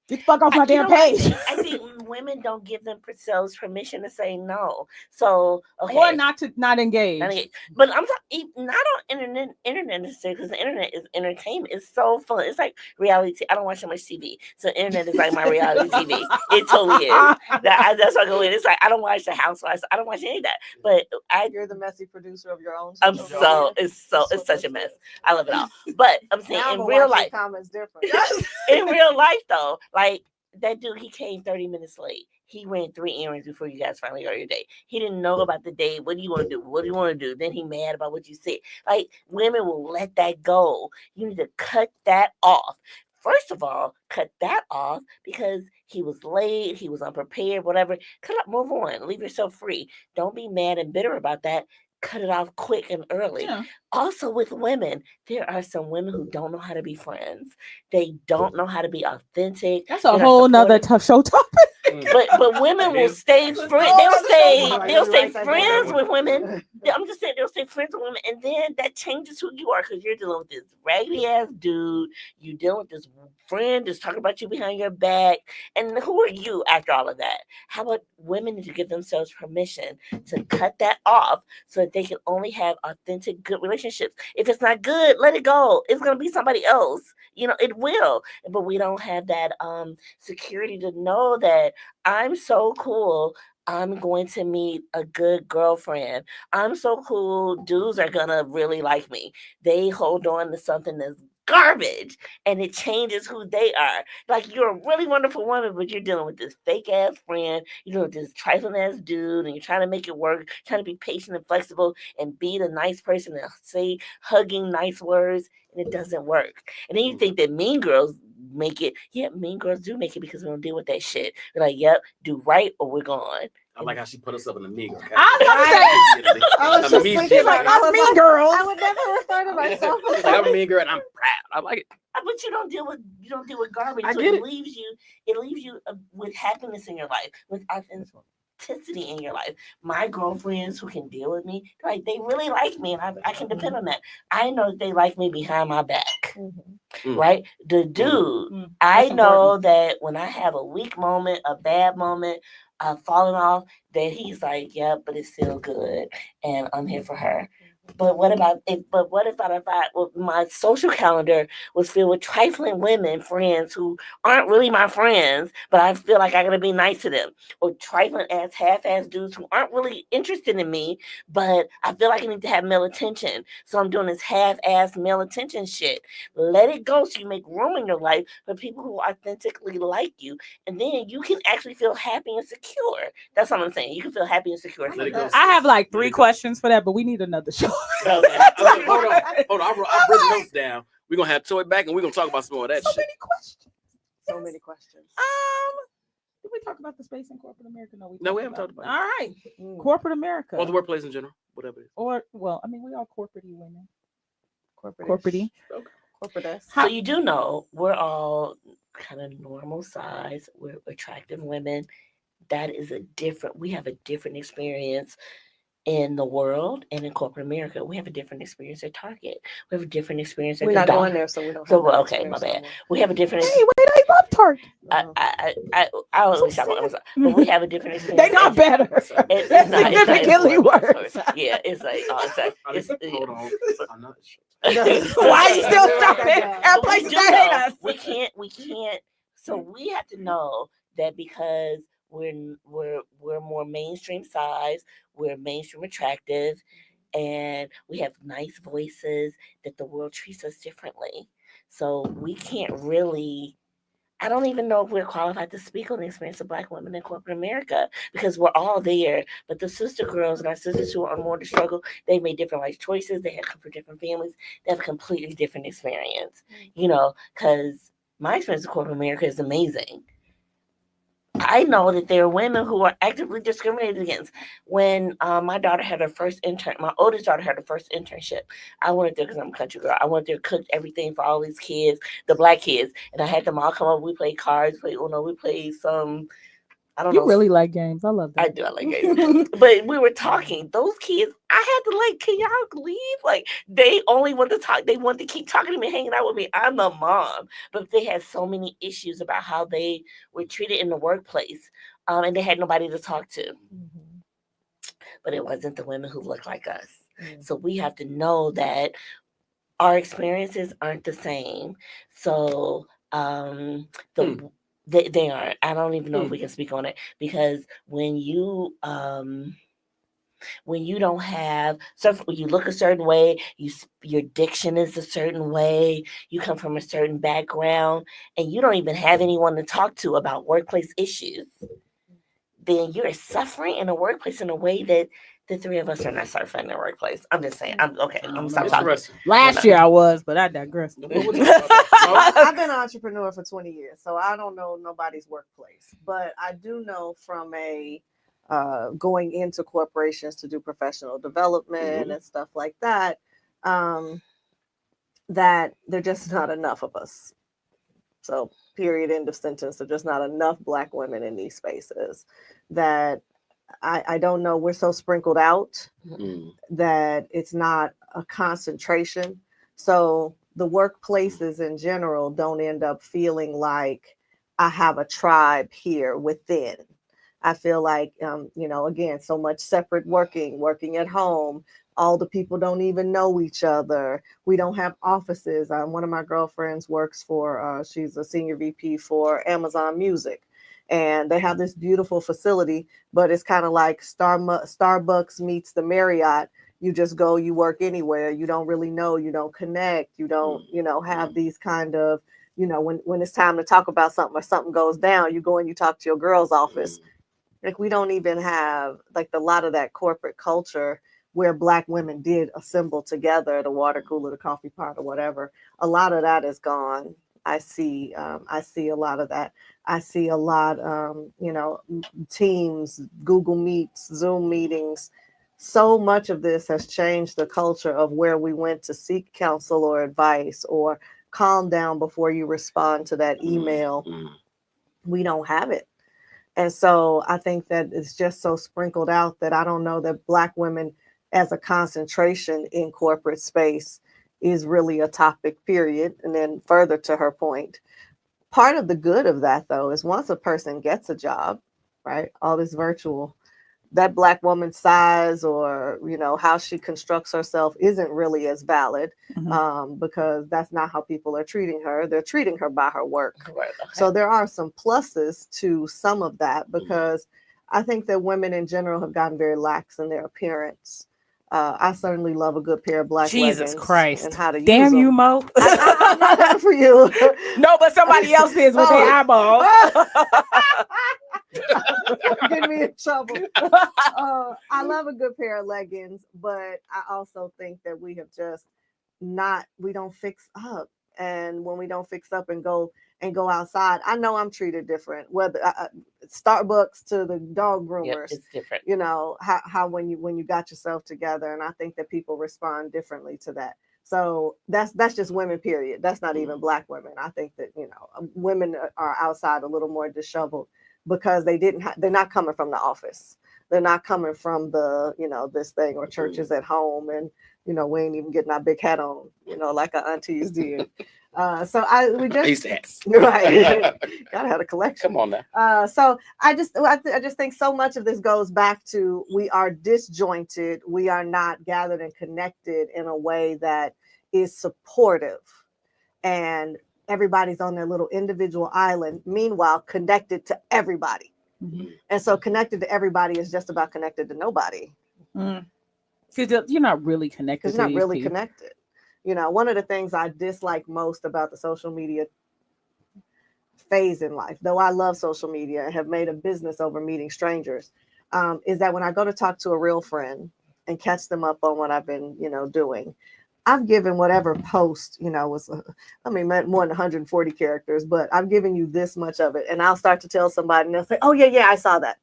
Get the fuck off my damn page. I think women don't give themselves permission to say no. So or not engage. But I'm talking not on internet necessarily, because the internet is entertainment. It's so fun. It's like reality. I don't watch so much TV, so internet is like my reality TV. It totally is. That's what I go in. It's like I don't watch The Housewives. I don't watch any of that. But you're the messy producer of your own. It's such a mess. I love it all. But I'm saying in real life, comments different. In real life though, like that dude, he came 30 minutes late. He ran 3 errands before you guys finally got your date. He didn't know about the date. What do you want to do? What do you want to do? Then he mad about what you said. Like, women will let that go. You need to cut that off. First of all, cut that off because he was late, he was unprepared, whatever. Cut up, move on, leave yourself free. Don't be mad and bitter about that. cut it off quick and early. Yeah. Also with women, there are some women who don't know how to be friends. They don't know how to be authentic. That's a They're not whole nother supportive. tough show topic. But women And will then- stay Oh, friends. They'll stay friends with women. I'm just saying they'll stay friends with women, and then that changes who you are because you're dealing with this raggedy ass dude. You dealing with this friend that's talking about you behind your back, and who are you after all of that? How about women need to give themselves permission to cut that off so that they can only have authentic, good relationships. If it's not good, let it go. It's gonna be somebody else. It will. But we don't have that security to know that I'm so cool. I'm going to meet a good girlfriend. I'm so cool. Dudes are gonna really like me. They hold on to something that's garbage and it changes who they are. Like you're a really wonderful woman, but you're dealing with this fake ass friend, you're dealing with this trifling ass dude, and you're trying to make it work, trying to be patient and flexible and be the nice person and say hugging nice words, and it doesn't work. And then you think that mean girls make it. Yeah, mean girls do make it because we don't deal with that shit. We're like, yep, do right or we're gone. I like how she put herself in the mean girl. I was gonna say, I was just thinking, like, us mean girls. I would never refer to myself as I'm a mean girl and I'm proud. I like it. But you don't deal with garbage. I So get it it. leaves you with happiness in your life, with authenticity in your life. My girlfriends who can deal with me, like they really like me, and I can depend on that. I know that they like me behind my back, right? The dude, I That's know that when I have a weak moment, a bad moment, I've fallen off, that he's like, yeah, but it's still good, and I'm here for her. But what if my social calendar was filled with trifling women friends who aren't really my friends, but I feel like I gotta be nice to them, or trifling ass half-ass dudes who aren't really interested in me, but I feel like I need to have male attention, so I'm doing this half-ass male attention shit. Let it go so you make room in your life for people who authentically like you, and then you can actually feel happy and secure. That's what I'm saying. You can feel happy and secure. Let it go. I have like Let 3 it go. questions for that, but we need another show. Hold on. I'll bring notes down. We're gonna have Toy back and we're gonna talk about some more of that So shit. many questions. so many questions. Did we talk about the space in corporate America? No, we haven't talked about it. All right, Mm. corporate America, Or the workplace in general, whatever it is. or well, I mean, we all corporate-y women. Corporate. Corporate-y. Corporate. So you do know we're all kind of normal size. We're attractive women. We have a different experience in the world and in corporate America. We have a different experience at Target. We have a different experience at We're the not dollar. going there, so we don't. So, have that okay, my experience bad. no more. We have a different. Hey, wait, I love Target. I don't really shop on Amazon, but we have a different experience. They not better. It's They're not- it's significantly worse. Yeah, it's like Hold on. Another shit. Why are you still shopping But at But we places do that hate know us? we can't. So we have to know that because we're more mainstream size, we're mainstream attractive, and we have nice voices, that the world treats us differently. So we can't really. I don't even know if we're qualified to speak on the experience of Black women in corporate America because we're all there. But the sister girls and our sisters who are more to struggle, they made different life choices. They have come from different families. They have a completely different experience. Because my experience of corporate America is amazing. I know that there are women who are actively discriminated against. When my daughter had her first intern, my oldest daughter had her first internship. I went there because I'm a country girl. I went there, cooked everything for all these kids, the Black kids, and I had them all come up. We played cards, we played some. I don't know. You really like games. I love that. I do. I like games. But we were talking. Those kids, I had to can y'all leave? Like they only want to talk. They want to keep talking to me, hanging out with me. I'm a mom, but they had so many issues about how they were treated in the workplace, and they had nobody to talk to. But it wasn't the women who look like us. So we have to know that our experiences aren't the same. So They aren't. I don't even know if we can speak on it because when you don't have you look a certain way, your diction is a certain way, you come from a certain background, and you don't even have anyone to talk to about workplace issues, then you're suffering in a workplace in a way that the three of us are not suffering in the workplace. I'm just saying. I'm okay. I'm stop talking. Interesting. Last year I was, but I digress. I've been an entrepreneur for 20 years, so I don't know nobody's workplace. But I do know from a going into corporations to do professional development Mhm. and stuff like that, that there just not enough of us. So, period, end of sentence. There's just not enough Black women in these spaces. That I don't know. We're so sprinkled out Mm. that it's not a concentration. So the workplaces in general don't end up feeling like I have a tribe here within. I feel like, again, so much separate working at home. All the people don't even know each other. We don't have offices. One of my girlfriends works for, she's a senior VP for Amazon Music. And they have this beautiful facility, but it's kind of like Starbucks meets the Marriott. You just go, you work anywhere. You don't really know, you don't connect, you don't, have these kind of, when it's time to talk about something or something goes down, you go and you talk to your girl's office. Like we don't even have like a lot of that corporate culture where Black women did assemble together, the water cooler, the coffee pot, or whatever. A lot of that is gone. I see a lot of that. I see a lot, Teams, Google Meets, Zoom meetings. So much of this has changed the culture of where we went to seek counsel or advice or calm down before you respond to that email. We don't have it. And so I think that it's just so sprinkled out that I don't know that Black women as a concentration in corporate space is really a topic, period. And then further to her point, part of the good of that, though, is once a person gets a job, right, all this virtual, that Black woman's size or, how she constructs herself isn't really as valid because that's not how people are treating her. They're treating her by her work. Right, okay. So there are some pluses to some of that because I think that women in general have gotten very lax in their appearance. I certainly love a good pair of black Jesus leggings Christ. and how to Damn use you, them. Mo. I'm not there for you. No, but somebody else is with their eyeballs. Get me in trouble. I love a good pair of leggings, but I also think that we have just we don't fix up. And when we don't fix up and go outside, I know I'm treated different, whether Starbucks to the dog groomers. Yep, it's different. How when you got yourself together, and I think that people respond differently to that. So that's just women, period. That's not even Black women. I think that women are outside a little more disheveled because they're not coming from the office. They're not coming from the this thing or churches at home, and we ain't even getting our big hat on, like our aunties did. So I used to hats. Right. Gotta have a collection. Come on now. So I just think so much of this goes back to we are disjointed. We are not gathered and connected in a way that is supportive, and everybody's on their little individual island. Meanwhile, connected to everybody, and so connected to everybody is just about connected to nobody. Because you're not really connected. Because you're not really connected. One of the things I dislike most about the social media phase in life, though I love social media and have made a business over meeting strangers, is that when I go to talk to a real friend and catch them up on what I've been, doing, I've given whatever post, was, more than 140 characters, but I've given you this much of it. And I'll start to tell somebody and they'll say, oh, yeah, I saw that.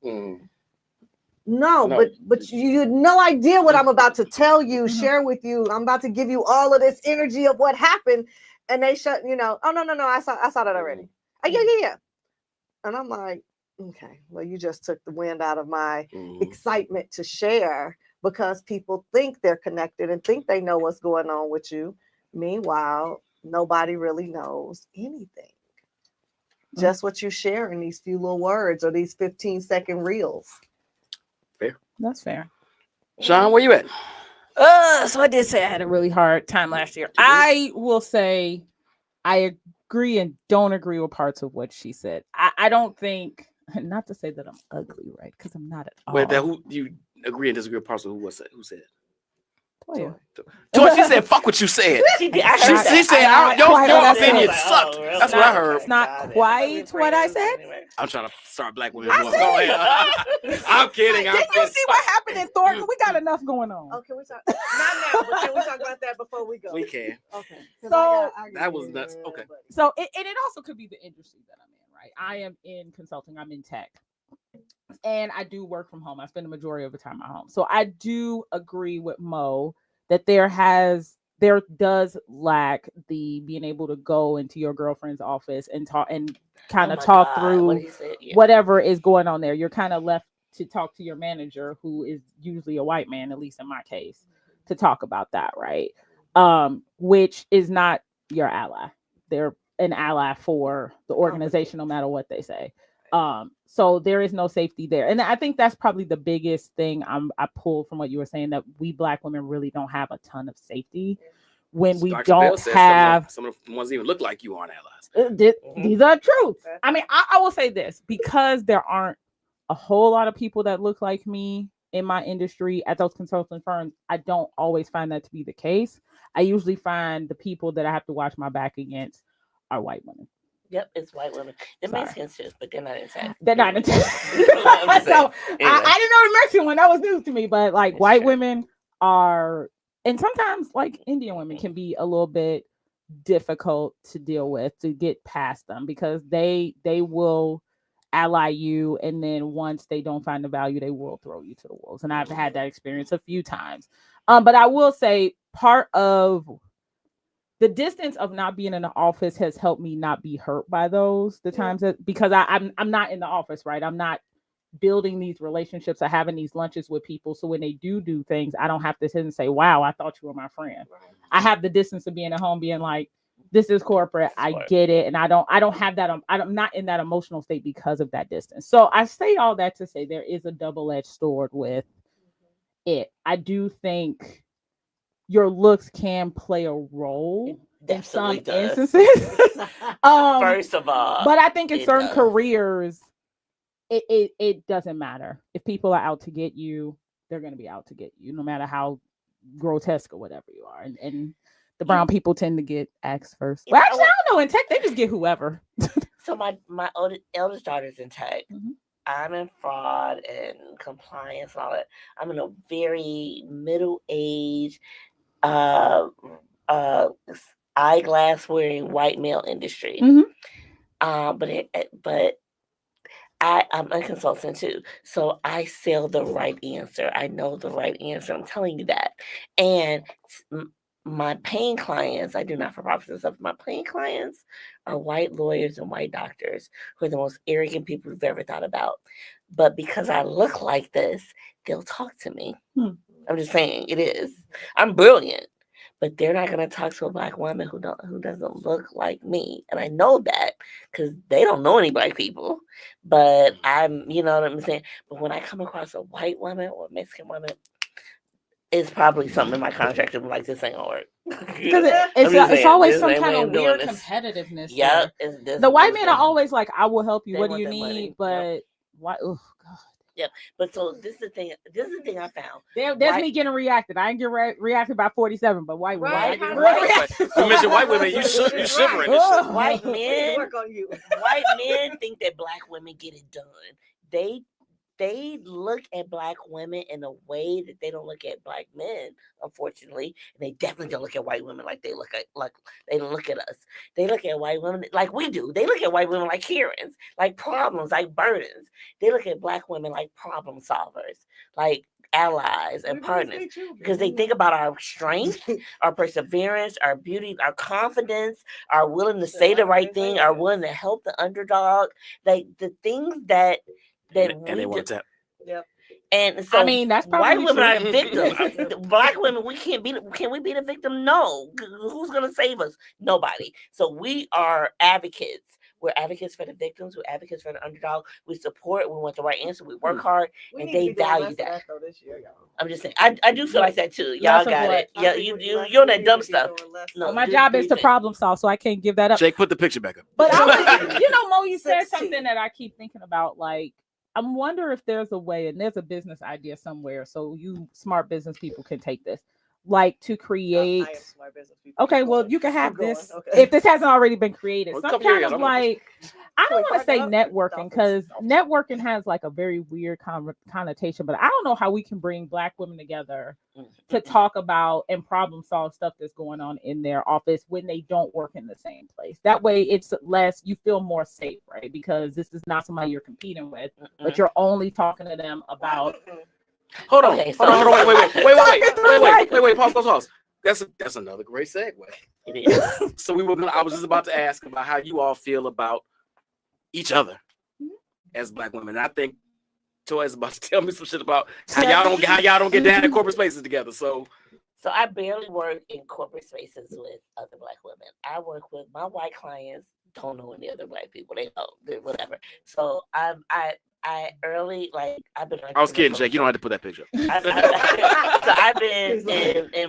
No, but you had no idea what I'm about to tell you, share with you. I'm about to give you all of this energy of what happened. And they shut, oh, no, I saw that already. Oh, yeah. And I'm like, okay, well, you just took the wind out of my excitement to share because people think they're connected and think they know what's going on with you. Meanwhile, nobody really knows anything. Just what you share in these few little words or these 15-second reels. Fair. That's fair. Sean, where you at? So I did say I had a really hard time last year. I will say I agree and don't agree with parts of what she said. I don't think, not to say that I'm ugly, right? Because I'm not at all. Wait, who you agree and disagree with parts of who said? Toya. Toya, she said, "Fuck what you said." She said, "Your opinion sucked." That's what I heard. It's not quite what I said. I'm trying to start Black women. I'm kidding. Did you see what happened in Thornton? We got enough going on. Okay, we talk not now, but can we talk about that before we go? We can. Okay. So that was nuts. Okay. So it also could be the industry that I'm in, right? I am in consulting. I'm in tech. and I do work from home. I spend the majority of the time at home. So I do agree with Mo that there does lack the being able to go into your girlfriend's office and talk and kind Oh of my talk God, through what he said, yeah. whatever is going on there. You're kind of left to talk to your manager, who is usually a white man, at least in my case, to talk about that, right? Which is not your ally. They're an ally for the organization, no matter what they say. So there is no safety there, and I think that's probably the biggest thing I pulled from what you were saying, that we Black women really don't have a ton of safety when we Dr. Bill don't says have. some of the ones that even look like you aren't allies. These are truths. I mean, I will say this, because there aren't a whole lot of people that look like me in my industry at those consulting firms. I don't always find that to be the case. I usually find the people that I have to watch my back against are white women. Yep, it's white women. They're Sorry. Mexicans too, but they're not in tech. They're not in tech. So I'm just saying. Anyway. I didn't know the Mexican one. That was news to me. But like That's white true. women are, and sometimes like Indian women can be a little bit difficult to deal with, to get past them, because they will ally you, and then once they don't find the value, they will throw you to the wolves. And I've had that experience a few times. But I will say part of the distance of not being in the office has helped me not be hurt by those times that, because I'm not in the office, right? I'm not building these relationships or having these lunches with people. So when they do things, I don't have to sit and say, wow, I thought you were my friend. Right. I have the distance of being at home, being like, this is corporate. I get it. And I don't have that. I'm not in that emotional state because of that distance. So I say all that to say there is a double-edged sword with it. I do think your looks can play a role in some instances. First of all, but I think in certain careers, it doesn't matter. If people are out to get you, they're going to be out to get you, no matter how grotesque or whatever you are. And the brown people tend to get asked first. Well, actually, I don't know. In tech, they just get whoever. So my eldest daughter's in tech. Mm-hmm. I'm in fraud and compliance and all that. I'm in a very middle-aged, eyeglass wearing white male industry. Mm-hmm. But I'm a consultant too, so I sell the right answer. I know the right answer. I'm telling you that. And my paying clients, I do not for profit and stuff. My paying clients are white lawyers and white doctors who are the most arrogant people we've ever thought about. But because I look like this, they'll talk to me. I'm just saying, it is. I'm brilliant, but they're not going to talk to a Black woman who doesn't look like me. And I know that because they don't know any Black people. But you know what I'm saying? But when I come across a white woman or a Mexican woman, it's probably something in my contract that like, this ain't gonna work. Because it's always some kind of weird competitiveness. Yeah, the white men are always like, I will help you. What do you need? Money. But why? Oh God. Yep. But so this is the thing I found. There's me getting reacted. I ain't get reacted by 47, but white women. Right. You mentioned white women. You shivering. White men work on you. White men think that Black women get it done. They look at Black women in a way that they don't look at Black men, unfortunately. And they definitely don't look at white women like they look at us. They look at white women like we do. They look at white women like Karens, like problems, like burdens. They look at Black women like problem solvers, like allies and partners, because they think about our strength, our perseverance, our beauty, our confidence, our willing to say the right thing, our willing to help the underdog, like the things that and they want to tap. Yep. And so, I mean, that's white women are victims. Black women, can we be the victim? No. Who's going to save us? Nobody. So we are advocates. We're advocates for the victims. We're advocates for the underdog. We support. We want the right answer. We work hard, and they value that. This year, I'm just saying. I do feel like that too. Y'all got it. Yeah, you're on that dumb stuff. No, my job is to problem solve, so I can't give that up. Jake, put the picture back up. But Mo, you said something that I keep thinking about, like. I wonder if there's a way, and there's a business idea somewhere, so you smart business people can take this. like to I create. am smart business people. Okay, Keep well, going. you can have Keep going. this Okay. if this hasn't already been created. Well, Some come here, kind I'm of gonna- like, I Can we don't want to crack say it up? networking because Dolphins. networking has like a very weird connotation, but I don't know how we can bring Black women together to talk about and problem solve stuff that's going on in their office when they don't work in the same place. That way it's less, you feel more safe, right? Because this is not somebody you're competing with, but you're only talking to them about. Hold on. Okay, Hold on. so- Wait. Pause. That's another great segue. It is. So I was just about to ask about how you all feel about each other as Black women. And I think Toya's about to tell me some shit about how y'all don't get down in corporate spaces together. So I barely work in corporate spaces with other Black women. I work with my white clients. Don't know any other Black people. They know, whatever. So I early, like, I've been. I was kidding, Jake. You don't have to put that picture. So I've been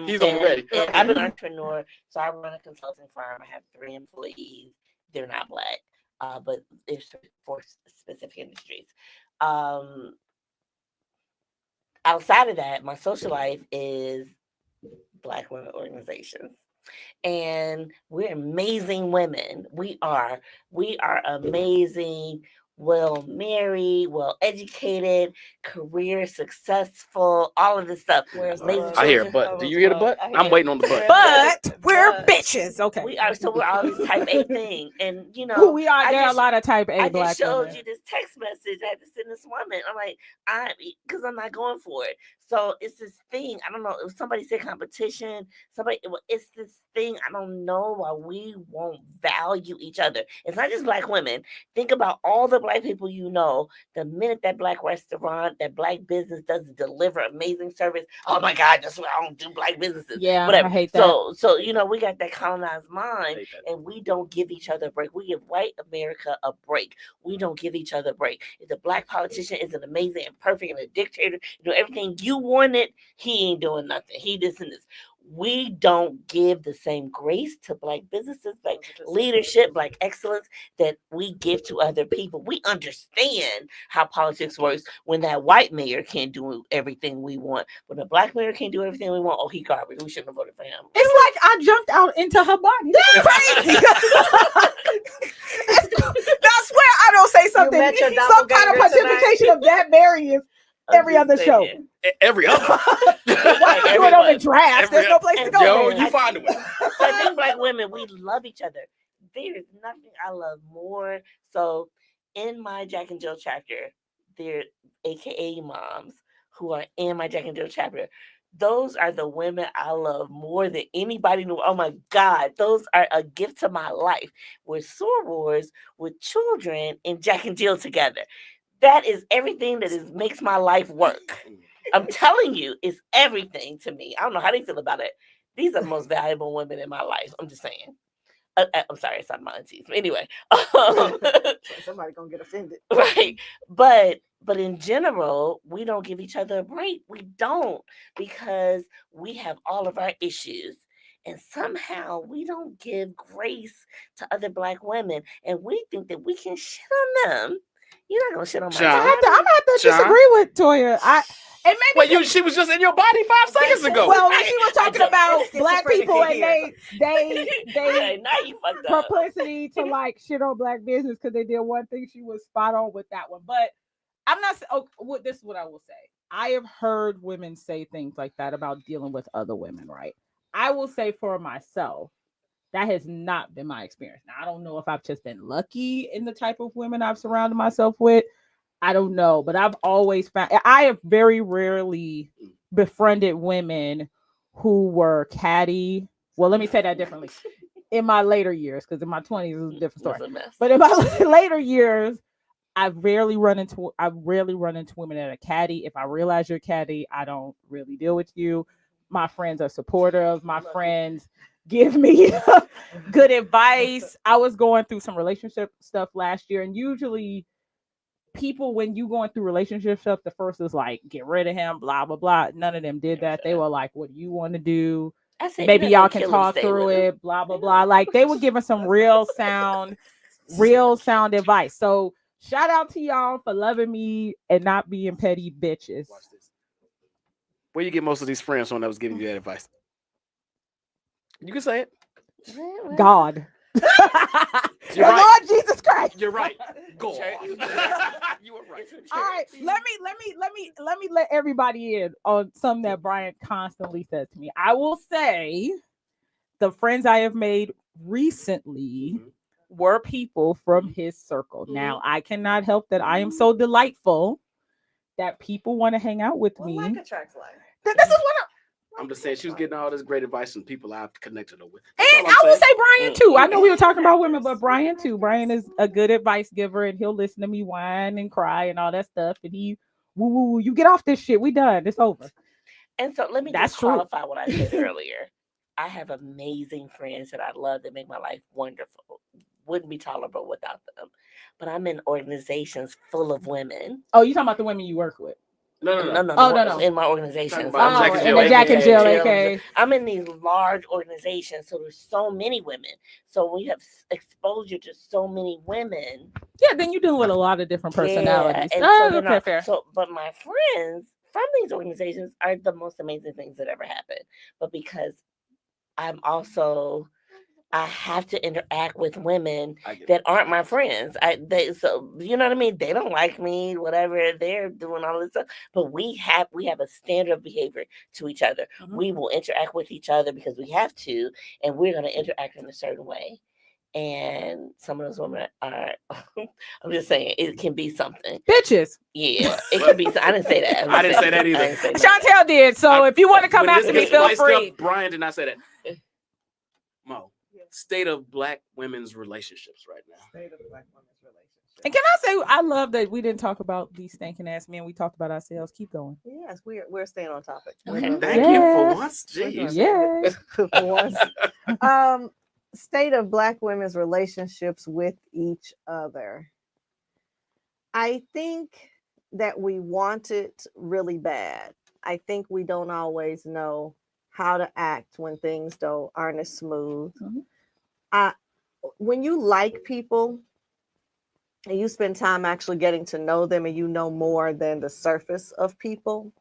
He's on ready. I've been an entrepreneur. So I run a consulting firm. I have 3 employees. They're not Black, but it's for specific industries. Outside of that, my social life is Black women organizations. And we're amazing women. We are amazing, well married, well educated, career successful, all of this stuff. Where's the Amazing bug? I hear a children. butt. Do you hear the butt? I'm waiting on the butt. But we're bitches. Okay. We're all this type A thing. And you know, Who we are, I there are a just- lot of type A I Black just showed women. you this text message I had to send this woman. I'm like, because I'm not going for it. So it's this thing. I don't know if somebody said competition. It's this thing. I don't know why we won't value each other. It's not just Black women. Think about all the Black people you know. The minute that Black restaurant, that Black business doesn't deliver amazing service, oh my God, that's why I don't do Black businesses. Yeah, whatever. I hate that. So you know, we got that colonized mind, I hate that. and we don't give each other a break. We give white America a break. We don't give each other a break. If the Black politician is an amazing and perfect and a dictator, you know everything you wanted, he ain't doing nothing. He this and this. We don't give the same grace to Black businesses, Black leadership, Black excellence that we give to other people. We understand how politics works when that white mayor can't do everything we want. When the Black mayor can't do everything we want, oh, he garbage. We shouldn't have voted for him. It's like I jumped out into her body. That's crazy. I swear I don't say something. met your Some kind of doppelganger tonight. pontification of that variance every I'm other just show. saying. Every other. Why do it on the everyone. draft? There's no place to go. Yo, man. you find a way. So I think Black women, we love each other. There is nothing I love more. So in my Jack and Jill chapter, they're AKA moms who are in my Jack and Jill chapter. Those are the women I love more than anybody knew. Oh my God, those are a gift to my life. We're sorors with children and Jack and Jill together. That is everything that makes my life work. I'm telling you, it's everything to me. I don't know how they feel about it. These are the most valuable women in my life. I'm just saying. I'm sorry, it's not my aunties. But anyway, Somebody gonna get offended. right. But in general, we don't give each other a break. We don't, because we have all of our issues. And somehow we don't give grace to other Black women. And we think that we can shit on them. You're not gonna shit on my Child. I'm gonna have to John? disagree with Toya. And maybe Wait, she was just in your body 5 seconds ago. well, when she was talking about Black schizophrenic people in and they Okay, now you fucked up. propensity to like shit on Black business because they did one thing. She was spot on with that one. But I'm not. This is what I will say. I have heard women say things like that about dealing with other women. Right. I will say for myself, that has not been my experience. Now, I don't know if I've just been lucky in the type of women I've surrounded myself with. I don't know, but I've always found I have very rarely befriended women who were catty. Well, let me say that differently. In my later years, because in my 20s it was a different That's story. a mess. But in my later years, I rarely run into women that are catty. If I realize you're catty, I don't really deal with you. My friends are supportive. My friends give me good advice. I was going through some relationship stuff last year, and usually people, when you going through relationship stuff, the first is like, get rid of him, blah, blah, blah. None of them did that. They were like, what do you want to do? I said, Maybe you're not y'all gonna can kill him, talk stay through with him. it, blah, blah, blah. Like they were giving some real sound advice. So shout out to y'all for loving me and not being petty bitches. Watch this. Where you get most of these friends from that was giving you that advice? You can say it. God. You're The right. Lord Jesus Christ. You're right. God. Church. You were right. All right, let me let everybody in on something that Brian constantly says to me. I will say the friends I have made recently were people from his circle. Now, I cannot help that I am so delightful that people want to hang out with Well, me. like attracts like. This is what I'm just saying she was getting all this great advice from people I've connected her with. And That's all I'm I will saying. say Brian too. I know we were talking about women, but Brian too. Brian is a good advice giver, and he'll listen to me whine and cry and all that stuff. And he, woo, you get off this shit. We done. It's over. And so let me That's just true. qualify what I said earlier. I have amazing friends that I love that make my life wonderful. Wouldn't be tolerable without them. But I'm in organizations full of women. Oh, you talking about the women you work with? No. Oh, no. In my organizations. Talking about I'm Jack and in Jill, the aka. Jack and Jill, aka. I'm in these large organizations, so there's so many women. So when you have exposure to so many women, Yeah, then you're dealing with a lot of different personalities. and Oh, so they're okay, not, fair. but my friends from these organizations are the most amazing things that ever happened. But because I have to interact with women that aren't my friends. So you know what I mean? They don't like me, whatever. They're doing all this stuff. But we have a standard of behavior to each other. Mhm. We will interact with each other because we have to, and we're gonna interact in a certain way. And some of those women are I'm just saying it can be something. Bitches. Yeah, it can be. I didn't say that. I didn't say that either. I didn't say that. Chantel did. So if you want to come When this after me, gets feel spiced free. up, Brian did not say that. Mo, state of Black women's relationships right now. State of Black women's relationship. And can I say, I love that we didn't talk about these stinking ass men. We talked about ourselves. Keep going. Yes, we're staying on topic. Okay. Thank you for Yes. once. Jeez. Yes. For once. State of Black women's relationships with each other. I think that we want it really bad. I think we don't always know how to act when things aren't as smooth. Mhm. When you like people and you spend time actually getting to know them and you know more than the surface of people,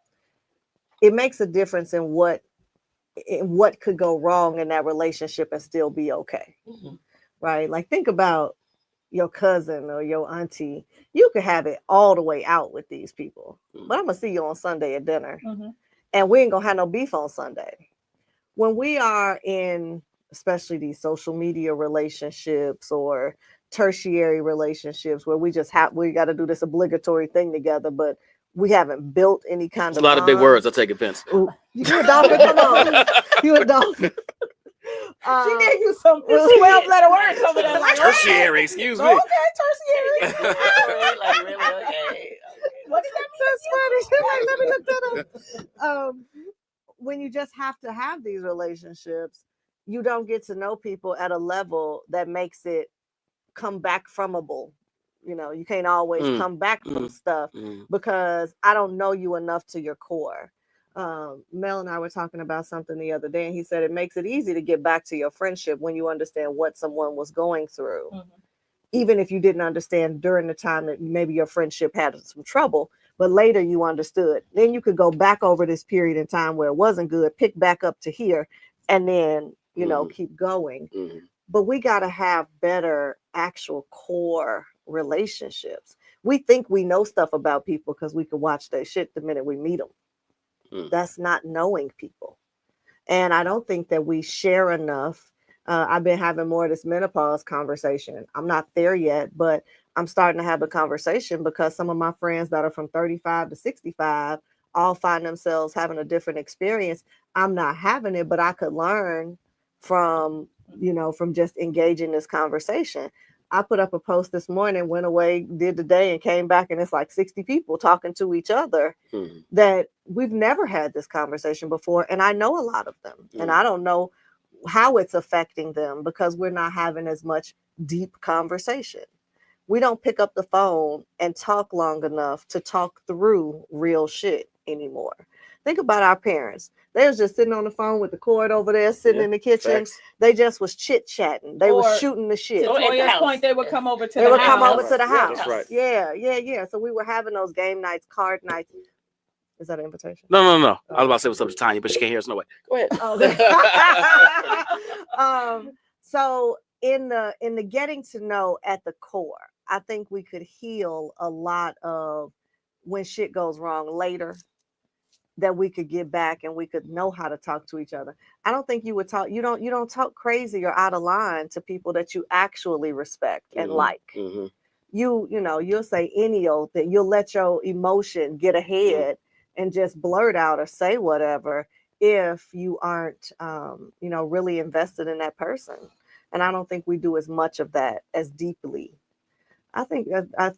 it makes a difference in what could go wrong in that relationship and still be okay. Mm-hmm. Right? Like think about your cousin or your auntie. You could have it all the way out with these people, but I'm gonna see you on Sunday at dinner, and we ain't gonna have no beef on Sunday. When we are in, especially these social media relationships or tertiary relationships, where we got to do this obligatory thing together, but we haven't built any kind It's of a lot of big bond. words. I take offense. Ooh, you a dolphin? Come on, you a dolphin. she gave you some 12-letter words over there. Like, Tertiary, excuse me. okay, tertiary. Really, okay. What does that mean? That's funny. Like, let me look that up. When you just have to have these relationships, you don't get to know people at a level that makes it come back fromable. You know, you can't always come back from stuff because I don't know you enough to your core. Mel and I were talking about something the other day, and he said it makes it easy to get back to your friendship when you understand what someone was going through. Even if you didn't understand during the time that maybe your friendship had some trouble, but later you understood. Then you could go back over this period in time where it wasn't good, pick back up to here, and then, you know, keep going. But we got to have better actual core relationships. We think we know stuff about people because we can watch their shit the minute we meet them. That's not knowing people. And I don't think that we share enough. I've been having more of this menopause conversation. I'm not there yet, but I'm starting to have a conversation because some of my friends that are from 35 to 65 all find themselves having a different experience. I'm not having it, but I could learn from, you know, from just engaging this conversation. I put up a post this morning, went away, did the day, and came back, and it's like 60 people talking to each other that we've never had this conversation before. And I know a lot of them, and I don't know how it's affecting them because we're not having as much deep conversation. We don't pick up the phone and talk long enough to talk through real shit anymore. Think about our parents. They was just sitting on the phone with the cord over there, sitting in the kitchen. Facts. They just was chit-chatting. They was shooting the shit. To Toya's point, they would come over to They the would house. come over to the house. That's right. Yeah. So we were having those game nights, card nights. Is that an invitation? No. I was about to say what's up to Tanya, but she can't hear us no way. Go ahead. So in the getting to know at the core, I think we could heal a lot of when shit goes wrong later, that we could get back and we could know how to talk to each other. I don't think you would talk, you don't talk crazy or out of line to people that you actually respect and like. Mm-hmm. You'll say any old thing. You'll let your emotion get ahead and just blurt out or say whatever if you aren't really invested in that person. And I don't think we do as much of that as deeply. I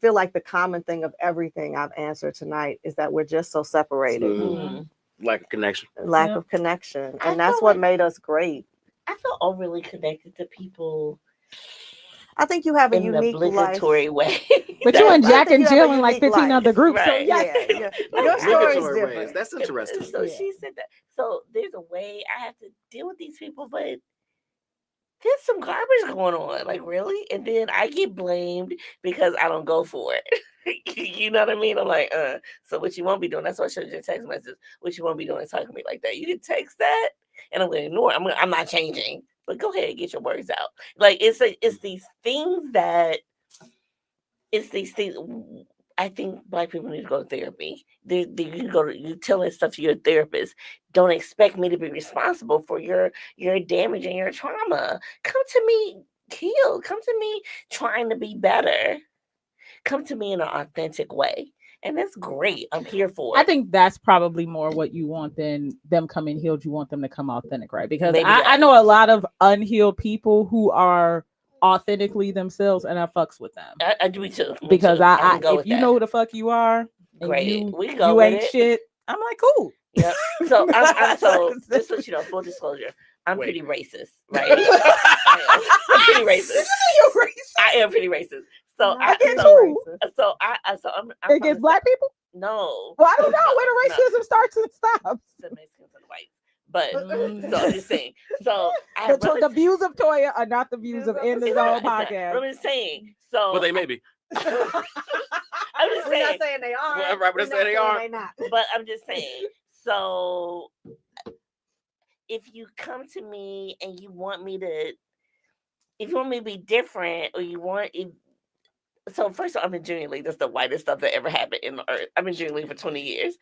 feel like the common thing of everything I've answered tonight is that we're just so separated. Lack of connection. Lack of connection. I And that's feel what like- made us great. I feel overly connected to people I think you have a in an unique life. obligatory way. But you and I Jack think and you have Jill a in like unique 15 life. other groups. So Right. yeah. Yeah. Your story is Obligatory ways. different. That's interesting. So Yeah. she said that. So there's a way I have to deal with these people, but there's some garbage going on. Like, really? And then I get blamed because I don't go for it. You know what I mean? I'm like, so what you won't be doing, that's why I showed you a text message. What you won't be doing is talking to me like that. You can text that and I'm gonna ignore it. I'm not changing. But go ahead and get your words out. Like it's these things I think Black people need to go to therapy. You tell that stuff to your therapist. Don't expect me to be responsible for your damage and your trauma. Come to me healed. Come to me trying to be better. Come to me in an authentic way. And that's great. I'm here for it. I think that's probably more what you want than them coming healed. You want them to come authentic, right? Because Maybe I that. know a lot of unhealed people who are authentically themselves, and I fucks with them. I do too. Me Because too. I can go if with you that. know who the fuck you are, and Great. We can go you with ain't it. shit, I'm like, cool. Yep. So just so you know, full disclosure, I'm Wait. pretty racist, right? I'm pretty racist. I am pretty racist. So I get too. I'm Against from the black people? No. Well, I don't know where the racism starts and stops. The Mexicans and the whites. But so I'm just saying. So I have The views of Toya are not the views of In the it's Zone not- podcast. I'm just saying. So Well, they may be. I'm just We're saying. not saying they are. Right, but We're they say not they saying are. they not. But I'm just saying. So if you come to me and you want me to be different, or you want it. So first of all, I'm in junior league. That's the whitest stuff that ever happened in the earth. I've been junior league for 20 years.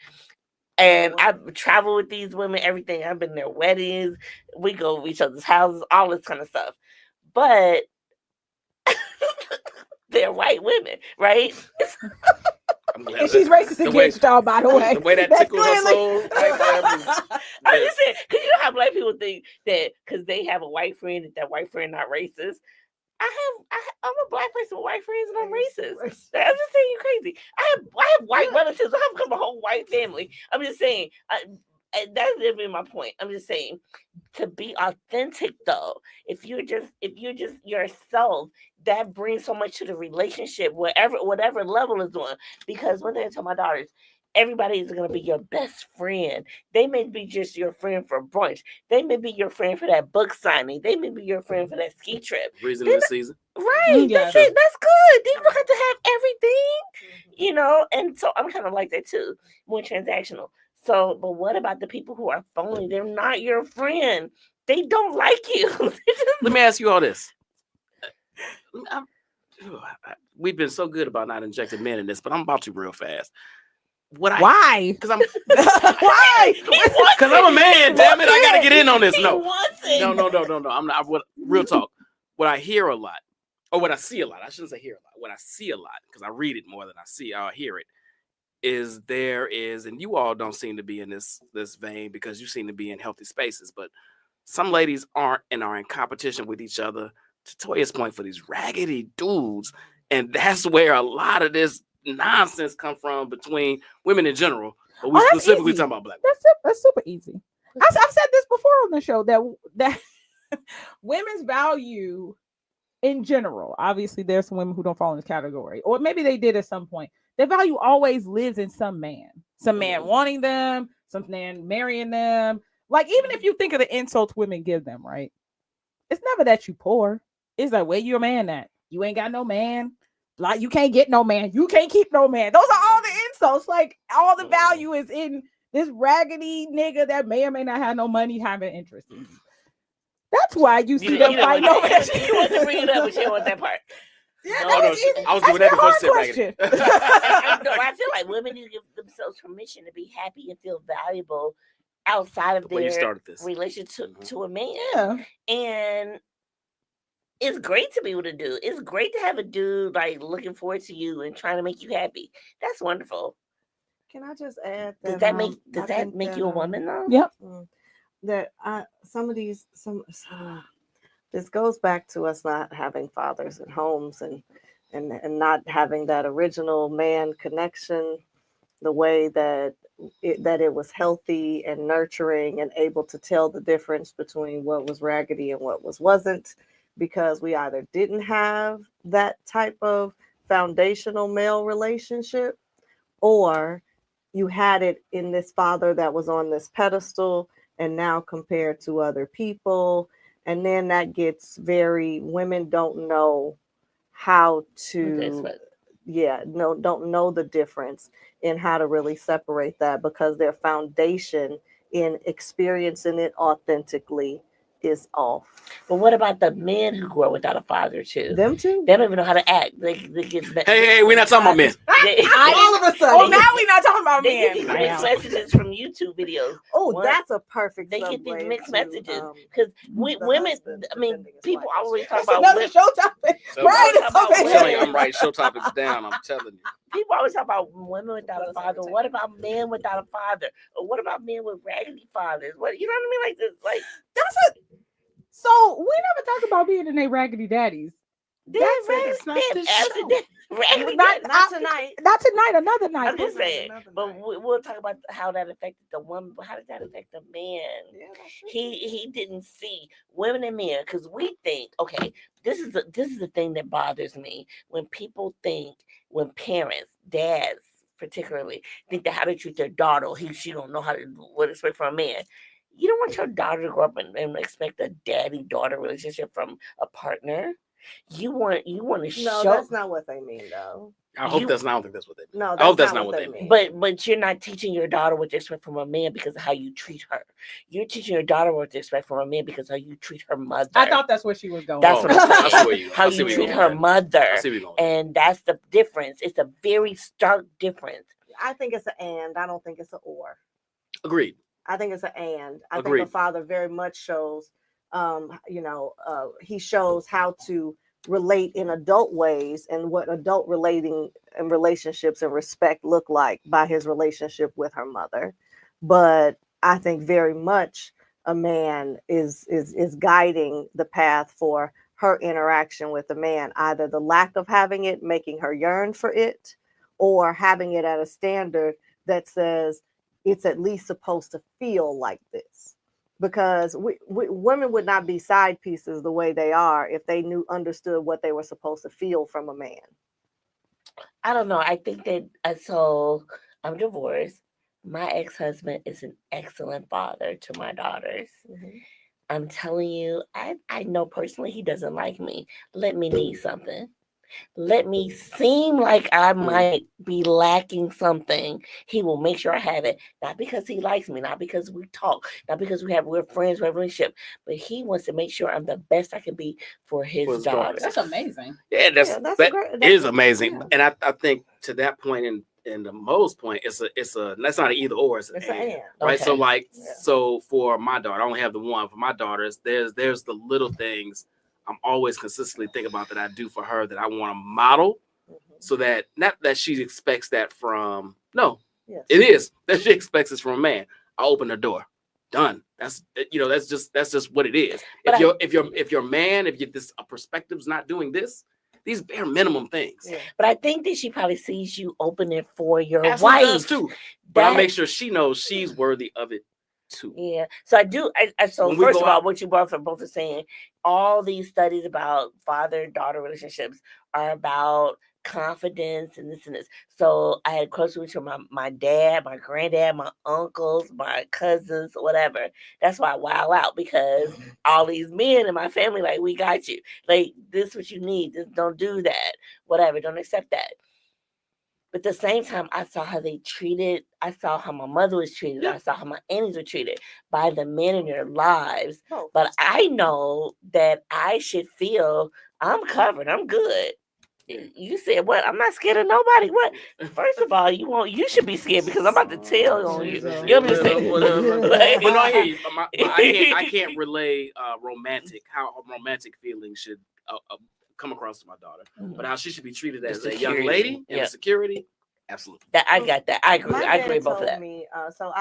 And I've traveled with these women, everything. I've been to their weddings. We go to each other's houses, all this kind of stuff. But they're white women, right? I'm glad And she's racist the way- against y'all, by the way. The way that That's tickled her soul. I'm just saying, because you know how black people think that because they have a white friend, that white friend not racist. I'm a black person with white friends and I'm racist. I'm just saying you crazy. I have white relatives. I have come a whole white family. I'm just saying that's been my point. I'm just saying to be authentic though. If you're just yourself, that brings so much to the relationship, whatever level is on. Because one thing I tell my daughters, everybody is going to be your best friend. They may be just your friend for brunch. They may be your friend for that book signing. They may be your friend for that ski trip. Reason in the season. Right. Yeah. That's it. That's good. They don't have to have everything, And so I'm kind of like that too, more transactional. So, but what about the people who are phony? They're not your friend. They don't like you. Let me ask you all this. We've been so good about not injecting men in this, but I'm about to real fast. Why? Because I'm Why? because I'm a man. Damn it, I got to get in on this. He No, wants it. no. I'm not. Real talk. What I hear a lot, or what I see a lot. I shouldn't say hear a lot. What I see a lot, because I read it more than I see. I hear it. And you all don't seem to be in this vein because you seem to be in healthy spaces. But some ladies aren't and are in competition with each other. To Toya's point, for these raggedy dudes, and that's where a lot of this nonsense come from between women in general. But we that's specifically easy. talking about black. That's super easy. I've said this before on the show that women's value in general, obviously there's some women who don't fall in this category, or maybe they did at some point. Their value always lives in some man wanting them, some man marrying them. Like, even if you think of the insults women give them, right? It's never that you poor. It's like, where your man at? You ain't got no man. Like, you can't get no man. You can't keep no man. Those are all the so. It's like all the value is in this raggedy nigga that may or may not have no money having interest in you. That's why you see them fighting over that shit. You want to bring it up, but you don't want that part. Yeah, No, that no, was easy. I was doing that before she said question. I feel like women need to give themselves permission to be happy and feel valuable outside of When you their started this relationship to a man. Yeah. And it's great to be able to do. It's great to have a dude like looking forward to you and trying to make you happy. That's wonderful. Can I just add that? Does that make you a woman though? Yep. That this goes back to us not having fathers and homes and not having that original man connection, the way that it was healthy and nurturing and able to tell the difference between what was raggedy and what wasn't, because we either didn't have that type of foundational male relationship, or you had it in this father that was on this pedestal and now compared to other people. And then that gets women don't know how to, don't know the difference in how to really separate that, because their foundation in experiencing it authentically is off. But what about the men who grew up without a father too? Them too. They don't even know how to act. They get hey, we're not talking about men. All of a sudden. Oh, now we're not talking about They get men. these mixed messages from YouTube videos. Oh, that's a perfect. They get these mixed segue messages to, because the women. husband I mean, defending his people wife. always talk That's about another women. show topic. So, Right, it's I'm okay. telling you, I'm writing show topics down. I'm telling you. People always talk about women without a father. What about men without a father? Or what about men with raggedy fathers? What, you know what I mean? Like this, like That's it. So we never talk about being in a raggedy daddies. That's not this show. raggedy Not daddies. tonight. Not tonight, another night. I'm just saying, Another but night. we'll talk about how that affected the woman. But how did that affect the man? Yeah, that's true. He didn't see women and men, because we think, okay, this is the thing that bothers me when people think, when parents, dads particularly, think that how to treat their daughter, she don't know what to expect from a man. You don't want your daughter to grow up and expect a daddy-daughter relationship from a partner. You want to No, show. that's not what they mean, though. I hope that's not. I don't think that's what they mean. No, I hope that's not what they mean. But you're not teaching your daughter what to expect from a man because of how you treat her. You're teaching your daughter what to expect from a man because of how you treat her mother. I thought that's where she was going. That's what I'm saying. How I you see treat where her mother. I see where you're going. And that's the difference. It's a very stark difference. I think it's an and. I don't think it's an or. Agreed. I think it's an and. I Agreed. think the father very much shows, he shows how to relate in adult ways and what adult relating and relationships and respect look like by his relationship with her mother. But I think very much a man is guiding the path for her interaction with a man, either the lack of having it, making her yearn for it, or having it at a standard that says it's at least supposed to feel like this. Because women would not be side pieces the way they are if they understood what they were supposed to feel from a man. I don't know. I think that, so I'm divorced. My ex-husband is an excellent father to my daughters. Mm-hmm. I'm telling you, I know personally he doesn't like me. Let me need something. Let me seem like I might be lacking something. He will make sure I have it. Not because he likes me, not because we talk, not because we're friends, we have a relationship, but he wants to make sure I'm the best I can be for his daughter. That's amazing. Yeah, that is amazing. Yeah. And I think to that point and the most point, it's that's not an either or, it's an and. Right. Okay. So so for my daughter, I only have the one. For my daughters, there's the little things I'm always consistently thinking about that I do for her that I want to model, so that not that she expects that from it is that she expects this from a man. I open the door, done. That's just what it is. But if your man, if this perspective's not doing this, these bare minimum things. Yeah. But I think that she probably sees you open it for your wife too. But I make sure she knows she's worthy of it too. Yeah. So I do. So first of all, what you brought from both are saying, all these studies about father-daughter relationships are about confidence and this and this. So I had questions from my dad, my granddad, my uncles, my cousins, whatever. That's why I wow out, because all these men in my family, like, we got you. Like, this is what you need. Just don't do that. Whatever. Don't accept that. But at the same time, I saw how they treated. I saw how my mother was treated. I saw how my aunties were treated by the men in their lives. Oh. But I know that I should feel I'm covered. I'm good. You said what? I'm not scared of nobody. What? First of all, you should be scared because I'm about to tell on you. You understand? But no, I hear you. I can't relay how romantic feelings should come across to my daughter, but how she should be treated as a young lady and security. Absolutely. That I got that. I agree. I agree with both of that. So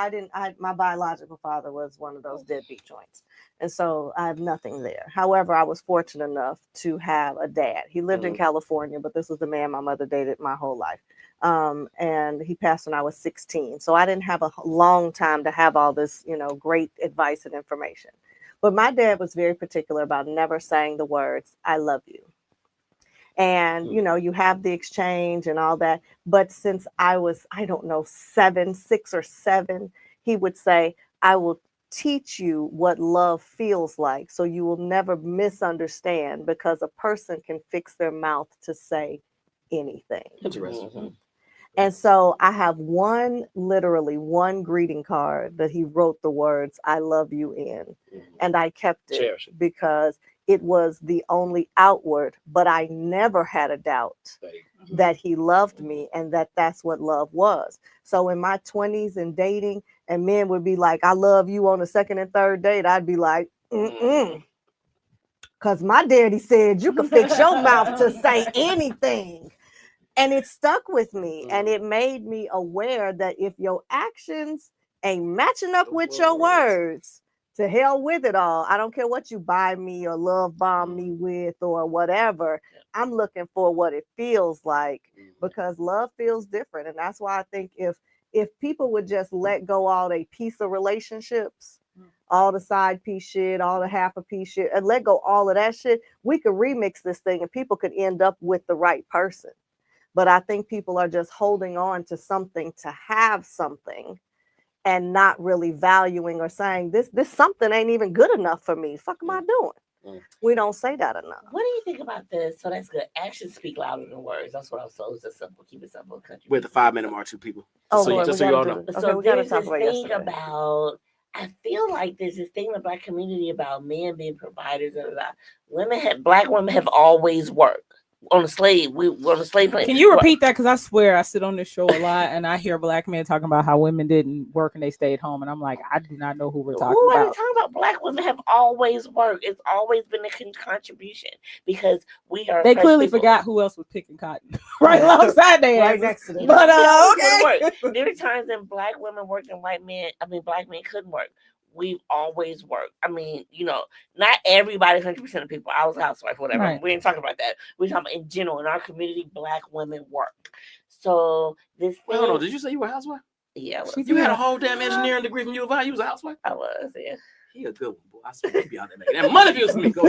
my biological father was one of those deadbeat joints. And so I have nothing there. However, I was fortunate enough to have a dad. He lived in California, but this was the man my mother dated my whole life. And he passed when I was 16. So I didn't have a long time to have all this, great advice and information. But my dad was very particular about never saying the words, "I love you." And, you have the exchange and all that. But since I was, I don't know, 6 or 7, he would say, "I will teach you what love feels like so you will never misunderstand, because a person can fix their mouth to say anything." Interesting. And so I have literally one greeting card that he wrote the words "I love you" in. And I kept it because it was the only outward, but I never had a doubt that he loved me and that's what love was. So in my 20s and dating, and men would be like, "I love you" on the second and third date, I'd be like, because my daddy said you could fix your mouth to say anything. And it stuck with me, and it made me aware that if your actions ain't matching up with your words, to hell with it all. I don't care what you buy me or love bomb me with or whatever. I'm looking for what it feels like, because love feels different. And that's why I think if people would just let go all they piece of relationships, all the side piece shit, all the half a piece shit, and let go all of that shit, we could remix this thing and people could end up with the right person. But I think people are just holding on to something to have something and not really valuing or saying this something ain't even good enough for me. Fuck am I doing? We don't say that enough. What do you think about this? So that's good. Actions speak louder than words. That's what I was told. It's simple. Keep it simple. Country. With the 5-minute mark, 2 people. So you all know. So there's this thing about. I feel like there's this thing in the Black community about men being providers. Black women have always worked. On the slave plane. Can you repeat that? Because I swear I sit on this show a lot and I hear Black men talking about how women didn't work and they stayed home, and I'm like, I do not know who we're talking about. Who are they talking about? Black women have always worked. It's always been a contribution because we are. They clearly forgot who else was picking cotton right alongside them, right next to them. But okay. There are times when Black women worked and Black men couldn't work. We've always worked. I mean, not everybody, 100% of people. I was a housewife, whatever. Right. We ain't talking about that. We're talking about in general. In our community, Black women work. So this thing. Wait, hold on. Did you say you were a housewife? Yeah. You had a whole damn engineering degree from U of I. You was a housewife? I was, yeah. He a good one, boy. I swear he'd be out there making that money if it was me. Go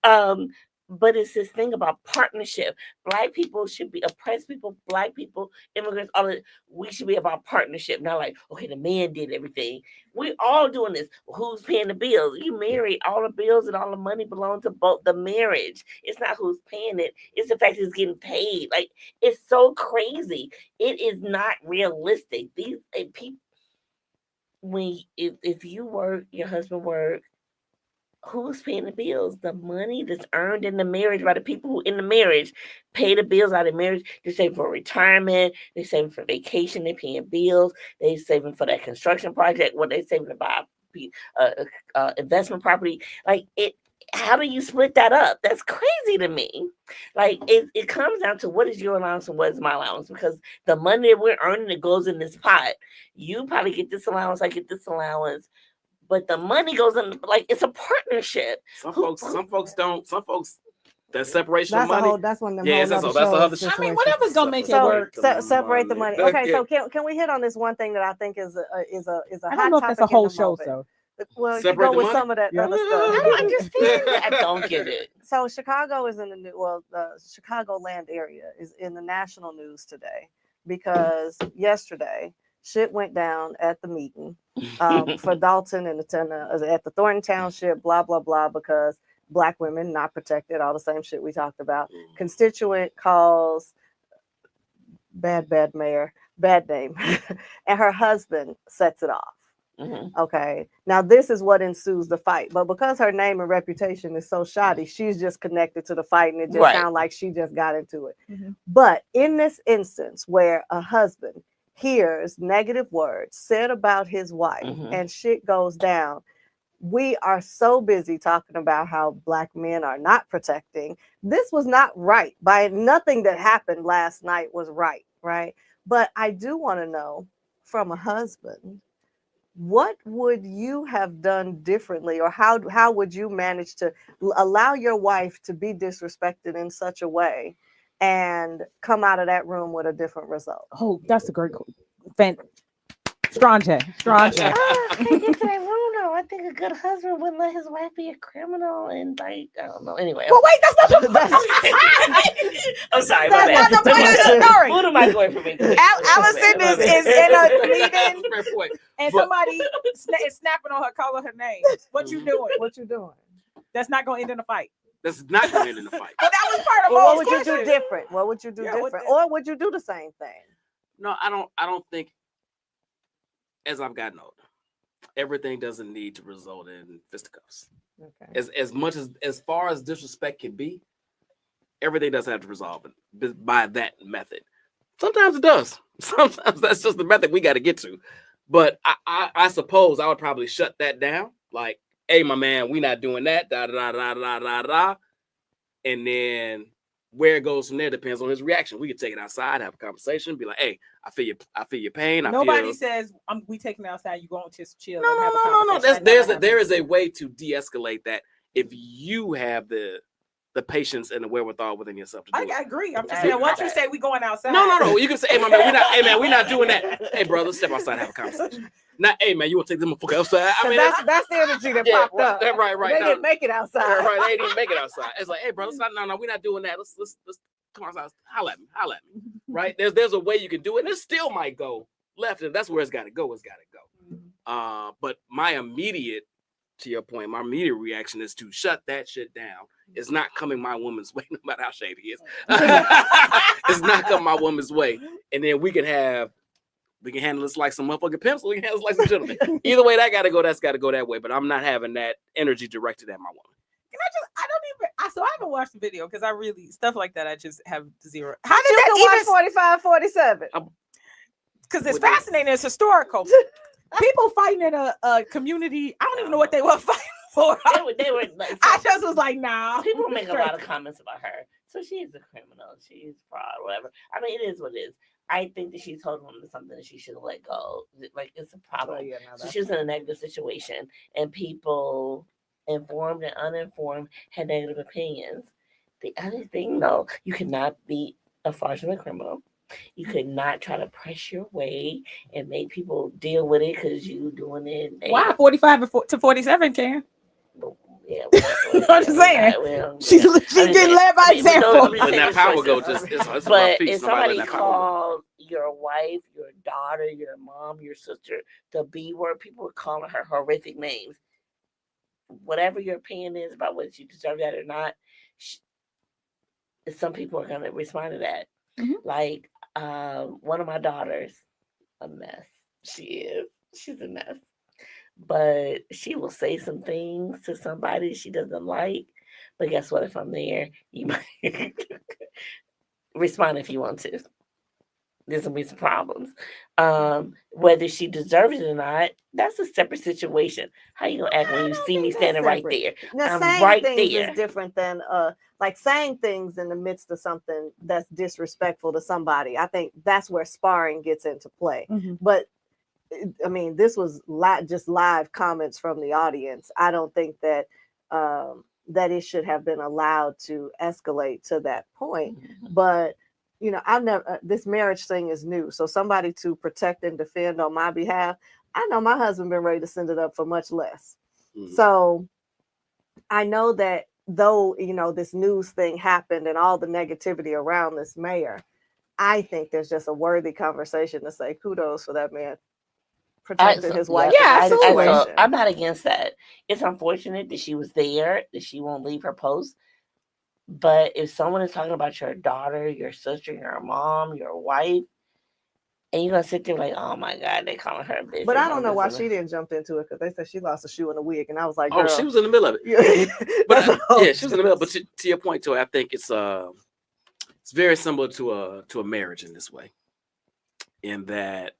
ahead. But it's this thing about partnership. Black people should be oppressed people, Black people, immigrants, all of it. We should be about partnership. Not like, okay, the man did everything. We're all doing this. Who's paying the bills? You married, all the bills and all the money belong to both the marriage. It's not who's paying it. It's the fact that it's getting paid. Like, it's so crazy. It is not realistic. These people, if you work, your husband work, who's paying the bills? The money that's earned in the marriage by the people who in the marriage pay the bills out of marriage. They're saving for retirement. They're saving for vacation. They're paying bills. They're saving for that construction project. What they're saving to buy investment property. Like it. How do you split that up? That's crazy to me. Like it comes down to what is your allowance and what is my allowance, because the money that we're earning that goes in this pot, you probably get this allowance, I get this allowance. But the money goes in, like, it's a partnership. Some folks don't. Some folks, that separation of money. That's one of them. Yeah, that's another. I mean, whatever's gonna make it work. Separate the money. Okay, so can we hit on this one thing that I think is a I don't know if that's a whole show, so. Well, you go with some of that other stuff. I don't understand that. I don't get it. So Chicago is in the Chicagoland area is in the national news today because yesterday shit went down at the meeting for Dalton and at the Thornton Township, blah, blah, blah, because Black women not protected, all the same shit we talked about. Constituent calls bad mayor, bad name, and her husband sets it off. Okay, now this is what ensues the fight, but because her name and reputation is so shoddy, she's just connected to the fight, and it just sounds like she just got into it. But in this instance where a husband hears negative words said about his wife and shit goes down, we are so busy talking about how Black men are not protecting. This was not right. By nothing that happened last night was right, right? But I do want to know from a husband, what would you have done differently, or how would you manage to allow your wife to be disrespected in such a way and come out of that room with a different result? Oh, that's a great fan. Strong J. I can't get to that room though. I think a good husband wouldn't let his wife be a criminal and like I don't know. Anyway, well, wait, that's not the I'm sorry. That's not the point of the story. What am I going for? Allison is in a meeting Fair point. and But- somebody is snapping on her, calling her name. What you doing? What you doing? That's not gonna end in a fight. That's not going to end in the fight. But that was part of Well, what Mo's would you do question. different? What would you do Yeah, what different? the- Or would you do the same thing? No, I don't think, as I've gotten older, everything doesn't need to result in fisticuffs. Okay. As much as far as disrespect can be, everything doesn't have to resolve it by that method. Sometimes it does. Sometimes that's just the method we got to get to. But I suppose I would probably shut that down. Like, hey, my man, we not doing that. Da da da da da da. And then where it goes from there depends on his reaction. We could take it outside, have a conversation, be like, hey, I feel your pain. Nobody says we taking it outside. You going to just chill. No, and have a no. conversation. That never There happens. is a way to de-escalate that if you have the patience and the wherewithal within yourself to do it. I agree. I'm just I saying. agree Once with you that. say we going outside. No. You can say, hey, my man, we not doing that. Hey, brother, step outside and have a conversation. Not, hey, man, you want to take them motherfucker outside? I mean, that's the energy that yeah, popped up. right. They No, didn't make it outside. right. They didn't make it outside. It's like, hey, brother, no, we're not doing that. Let's come outside. Holla at me. Right? There's a way you can do it. And it still might go left, and that's where it's got to go. But my immediate, to your point, my immediate reaction is to shut that shit down. It's not coming my woman's way, no matter how shady it is. It's not coming my woman's way. And then we can handle this like some motherfucking pimps, or we can handle this like some gentlemen. Either way, that's got to go that way. But I'm not having that energy directed at my woman. So I haven't watched the video because I really stuff like that. I just have zero. How How did did you that watch even? 45, 47? Because it's fascinating. It's historical. People fighting in a community. I don't even know what they were fighting for. They were like, I just was like, nah. people make a lot of comments about her. So she is a criminal. She's fraud, whatever. I mean, it is what it is. I think that she's holding on to something that she should have let go. Like, it's a problem. So she was in a negative situation, and people, informed and uninformed, had negative opinions. The other thing, though, you cannot be a fraudulent criminal. You could not try to press your way and make people deal with it because you doing it. Why 45 to 47, Karen? Yeah, I'm just saying. She's getting led by example. But that power go just it's about But peace. if Nobody somebody let that power go. called your wife, your daughter, your mom, your sister the B word, people were calling her horrific names. Whatever your opinion is about whether you deserve that or not, some people are going to respond to that. Mhm. Like one of my daughters, a mess. She's a mess. But she will say some things to somebody she doesn't like. But guess what? If I'm there, you might respond if you want to. There's gonna be some problems. Whether she deserves it or not, that's a separate situation. How you gonna act when you see me standing right there? Now, I'm saying right things there. is different than like saying things in the midst of something that's disrespectful to somebody. I think that's where sparring gets into play. Mhm. But I mean, this was just live comments from the audience. I don't think that that it should have been allowed to escalate to that point. But you know, I've never. This marriage thing is new, so somebody to protect and defend on my behalf. I know my husband been ready to send it up for much less. Mhm. So I know that though, you know, this news thing happened and all the negativity around this mayor, I think there's just a worthy conversation to say kudos for that man protecting his wife. Yeah, in that absolutely. situation. I'm not against that. It's unfortunate that she was there, that she won't leave her post. But if someone is talking about your daughter, your sister, your mom, your wife, and you're gonna sit there like, oh my God, they calling her a bitch. But or I don't know this why and that. she didn't jump into it because they said she lost a shoe and a wig, and I was like, Oh, girl, she was in the middle of it. that's But all. yeah, she was in the middle. But to your point, too, I think it's very similar to a marriage in this way, in that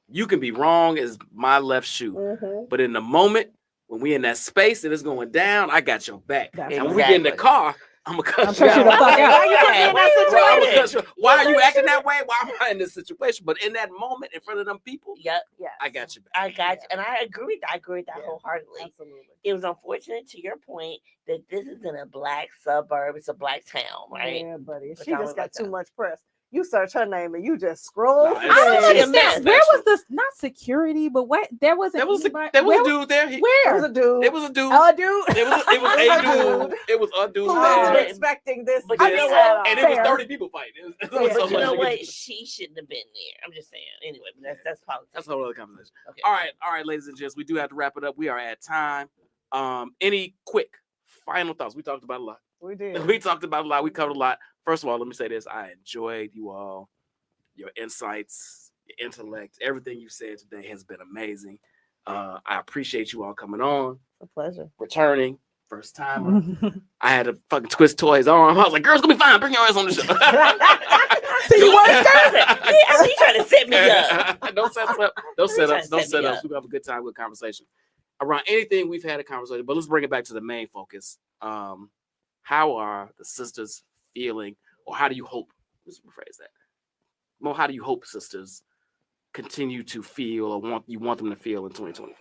you can be wrong as my left shoe, Mhm. but in the moment when we in that space and it's going down, I got your back. That's And when we get in the Exactly. car, I'm gonna cut I'm you cut you the out. fuck out. Why you put me in that Why you Right, I'm gonna doing cut you. it? Why are you Yeah. acting that way? Why am I in this situation? But in that moment, in front of them people, Yep, Yes. I got you back. I got you, and I agree. I agree with that Yeah. wholeheartedly. Absolutely. It was unfortunate, to your point, that this is in a black suburb. It's a black town, right? Yeah, buddy. But She y'all just was got like too that. much press. You search her name and you just scroll. Nah, through it's- it. like a it's- mess. it's Where was factual. this? Not security, but what? There wasn't There was a anybody. there was where, a dude there. He, It Where? was a dude. it was a dude. a dude. It was a dude. It was a dude Who Oh, wasn't there. expecting this. but This, you know at what? and all. it was Fair. 30 people fighting. It was Yeah, so But you much know to get what? to. She shouldn't have been there. I'm just saying. Anyway, but that's politics. That's a whole other conversation. Okay. All right, ladies and gents, we do have to wrap it up. We are at time. Any quick final thoughts? We talked about a lot. We did. We talked about a lot. We covered a lot. First of all, let me say this: I enjoyed you all, your insights, your intellect, everything you said today has been amazing. I appreciate you all coming on, It's a pleasure. returning, first timer. I had to fucking twist Toy's arm. I was like, "Girl, it's gonna be fine. Bring your ass on the show." See, you weren't scared. He trying to set me up. Don't set us up. Don't set trying us. to Don't set set me us. up. We're gonna have a good time, good conversation around anything we've had a conversation. But let's bring it back to the main focus. How are the sisters feeling, or how do you hope? Let's rephrase that. Mo, how do you hope sisters continue to feel, or want them to feel in 2025?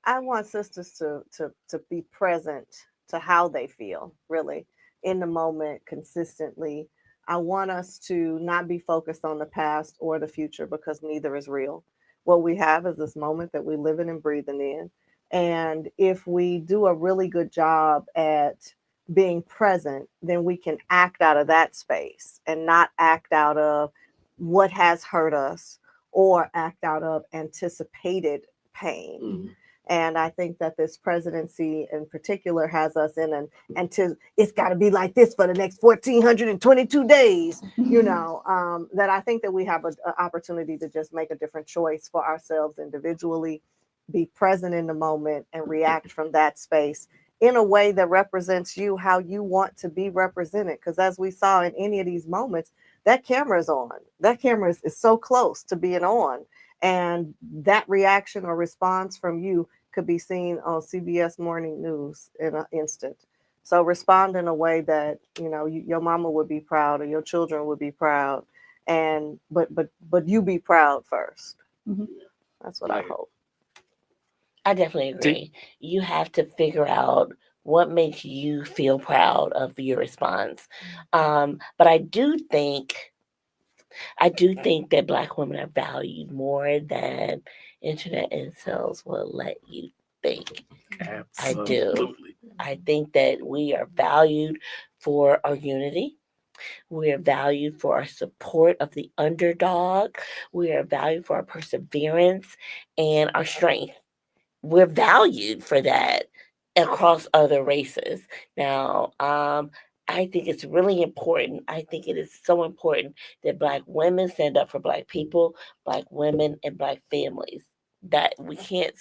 I want sisters to be present to how they feel, really, in the moment, consistently. I want us to not be focused on the past or the future because neither is real. What we have is this moment that we live in and breathing in. And if we do a really good job at being present, then we can act out of that space and not act out of what has hurt us or act out of anticipated pain. Mhm. And I think that this presidency in particular has us in it's got to be like this for the next 1,422 days, that I think that we have an opportunity to just make a different choice for ourselves individually, be present in the moment and react from that space in a way that represents you how you want to be represented. Because as we saw in any of these moments, that camera is on. That camera is so close to being on. And that reaction or response from you could be seen on CBS Morning News in an instant. So respond in a way that your mama would be proud or your children would be proud, and but you be proud first. Mhm. That's what I hope. I definitely agree. You have to figure out what makes you feel proud of your response. But I do think that Black women are valued more than internet incels will let you think. Absolutely. I think that we are valued for our unity. We are valued for our support of the underdog. We are valued for our perseverance and our strength. We're valued for that across other races. Now, I think it's really important. I think it is so important that Black women stand up for Black people, Black women, and Black families. That we can't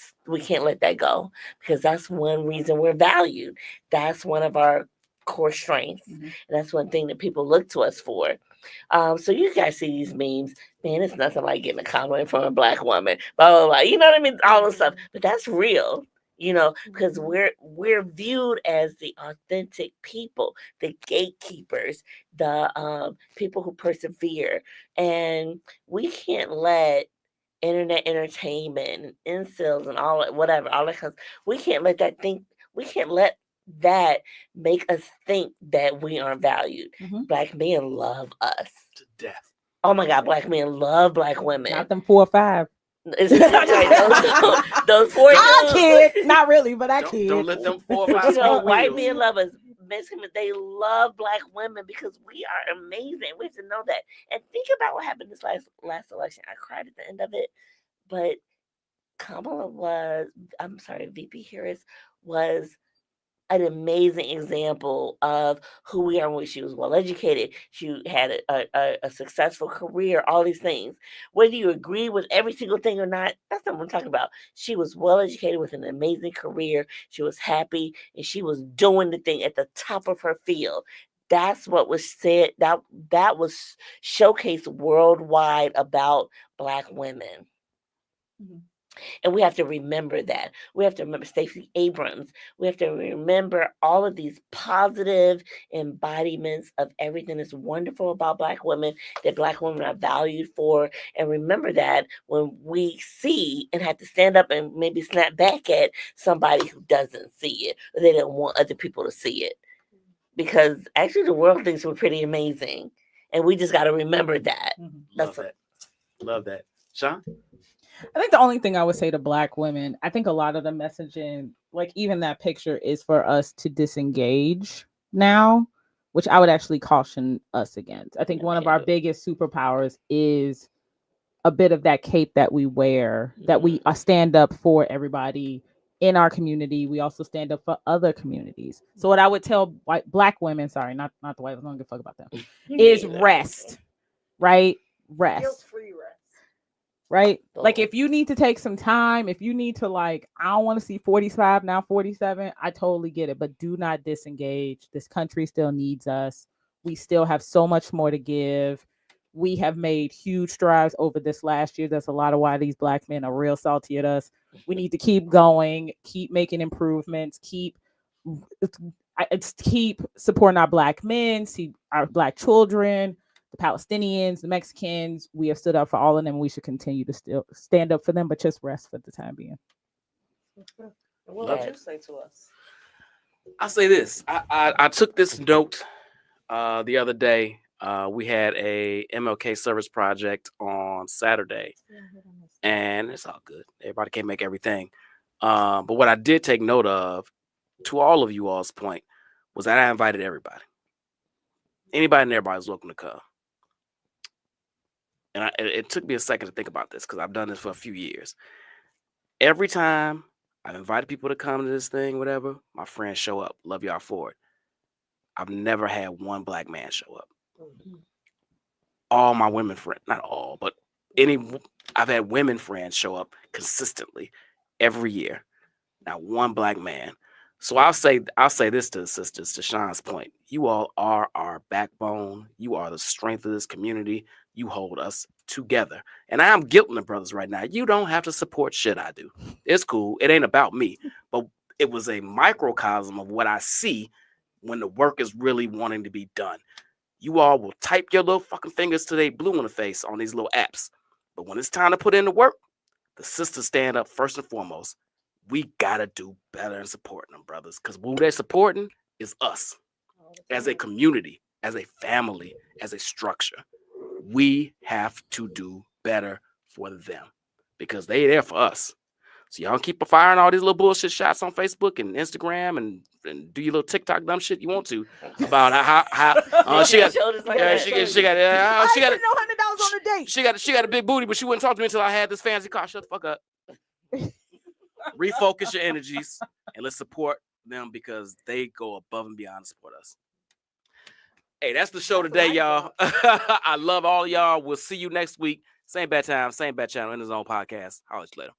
let that go, because that's one reason we're valued. That's one of our core strengths. Mhm. And that's one thing that people look to us for. So you guys see these memes, man, it's nothing like getting a compliment from a Black woman, blah, blah, blah. You know what I mean? All this stuff. But that's real, because we're viewed as the authentic people, the gatekeepers, the people who persevere. And we can't let internet entertainment and incels and all that kind of, we can't let that make us think that we aren't valued. Mhm. Black men love us To death. Oh my God, Black men love Black women. Not them 4 or 5. It's those 4 I dudes. kid. Not really, but I kid. Don't let them 4 or But 5 you know, small white wheels. men love us. Mexican men, they love Black women because we are amazing. We have to know that. And think about what happened this last election. I cried at the end of it, but VP Harris was an amazing example of who we are when she was well educated. She had a successful career, all these things. Whether you agree with every single thing or not, that's not what I'm talking about. She was well educated with an amazing career. She was happy and she was doing the thing at the top of her field. That's what was said. That was showcased worldwide about Black women. Mhm. And we have to remember that. We have to remember Stacey Abrams. We have to remember all of these positive embodiments of everything that's wonderful about Black women, that Black women are valued for. And remember that when we see and have to stand up and maybe snap back at somebody who doesn't see it, or they don't want other people to see it. Because actually the world thinks we're pretty amazing. And we just got to remember that. Mhm. Love that. Love that. Sean? I think the only thing I would say to Black women, I think a lot of the messaging, like even that picture, is for us to disengage now, which I would actually caution us against. I think one of our biggest superpowers is a bit of that cape that we wear, that we stand up for everybody in our community. We also stand up for other communities. So what I would tell Black women, sorry, not the white, I don't give a fuck about them, is rest, right? Rest. Guilt-free rest. Right? Like if you need to take some time, if you need to like, I don't want to see 45 now 47, I totally get it, but do not disengage. This country still needs us. We still have so much more to give. We have made huge strides over this last year. That's a lot of why these Black men are real salty at us. We need to keep going, keep making improvements, keep supporting our Black men, see our Black children, the Palestinians, the Mexicans. We have stood up for all of them. We should continue to still stand up for them, but just rest for the time being. What would you say to us? I'll say this. I took this note the other day. We had a MLK service project on Saturday, and it's all good. Everybody can't make everything. But what I did take note of, to all of you all's point, was that I invited everybody. Anybody and everybody is welcome to come. And it took me a second to think about this because I've done this for a few years. Every time I've invited people to come to this thing, whatever, my friends show up. Love y'all for it. I've never had one Black man show up. All my women friends, not all, but I've had women friends show up consistently every year. Not one Black man. So I'll say this to the sisters, to Sean's point. You all are our backbone. You are the strength of this community. You hold us together. And I'm guilting the brothers right now. You don't have to support shit I do. It's cool. It ain't about me. But it was a microcosm of what I see when the work is really wanting to be done. You all will type your little fucking fingers till they blue in the face on these little apps. But when it's time to put in the work, the sisters stand up first and foremost. We gotta do better in supporting them, brothers, because who they're supporting is us as a community, as a family, as a structure. We have to do better for them because they there for us. So y'all keep firing all these little bullshit shots on Facebook and Instagram and do your little TikTok dumb shit you want to about how she got $100 on a date. she got a big booty, but she wouldn't talk to me until I had this fancy car. Shut the fuck up. Refocus your energies and let's support them because they go above and beyond to support us. Hey, that's the show today, y'all. I love all of y'all. We'll see you next week. Same bad time, same bad channel, In the Zone podcast. Holla at you later.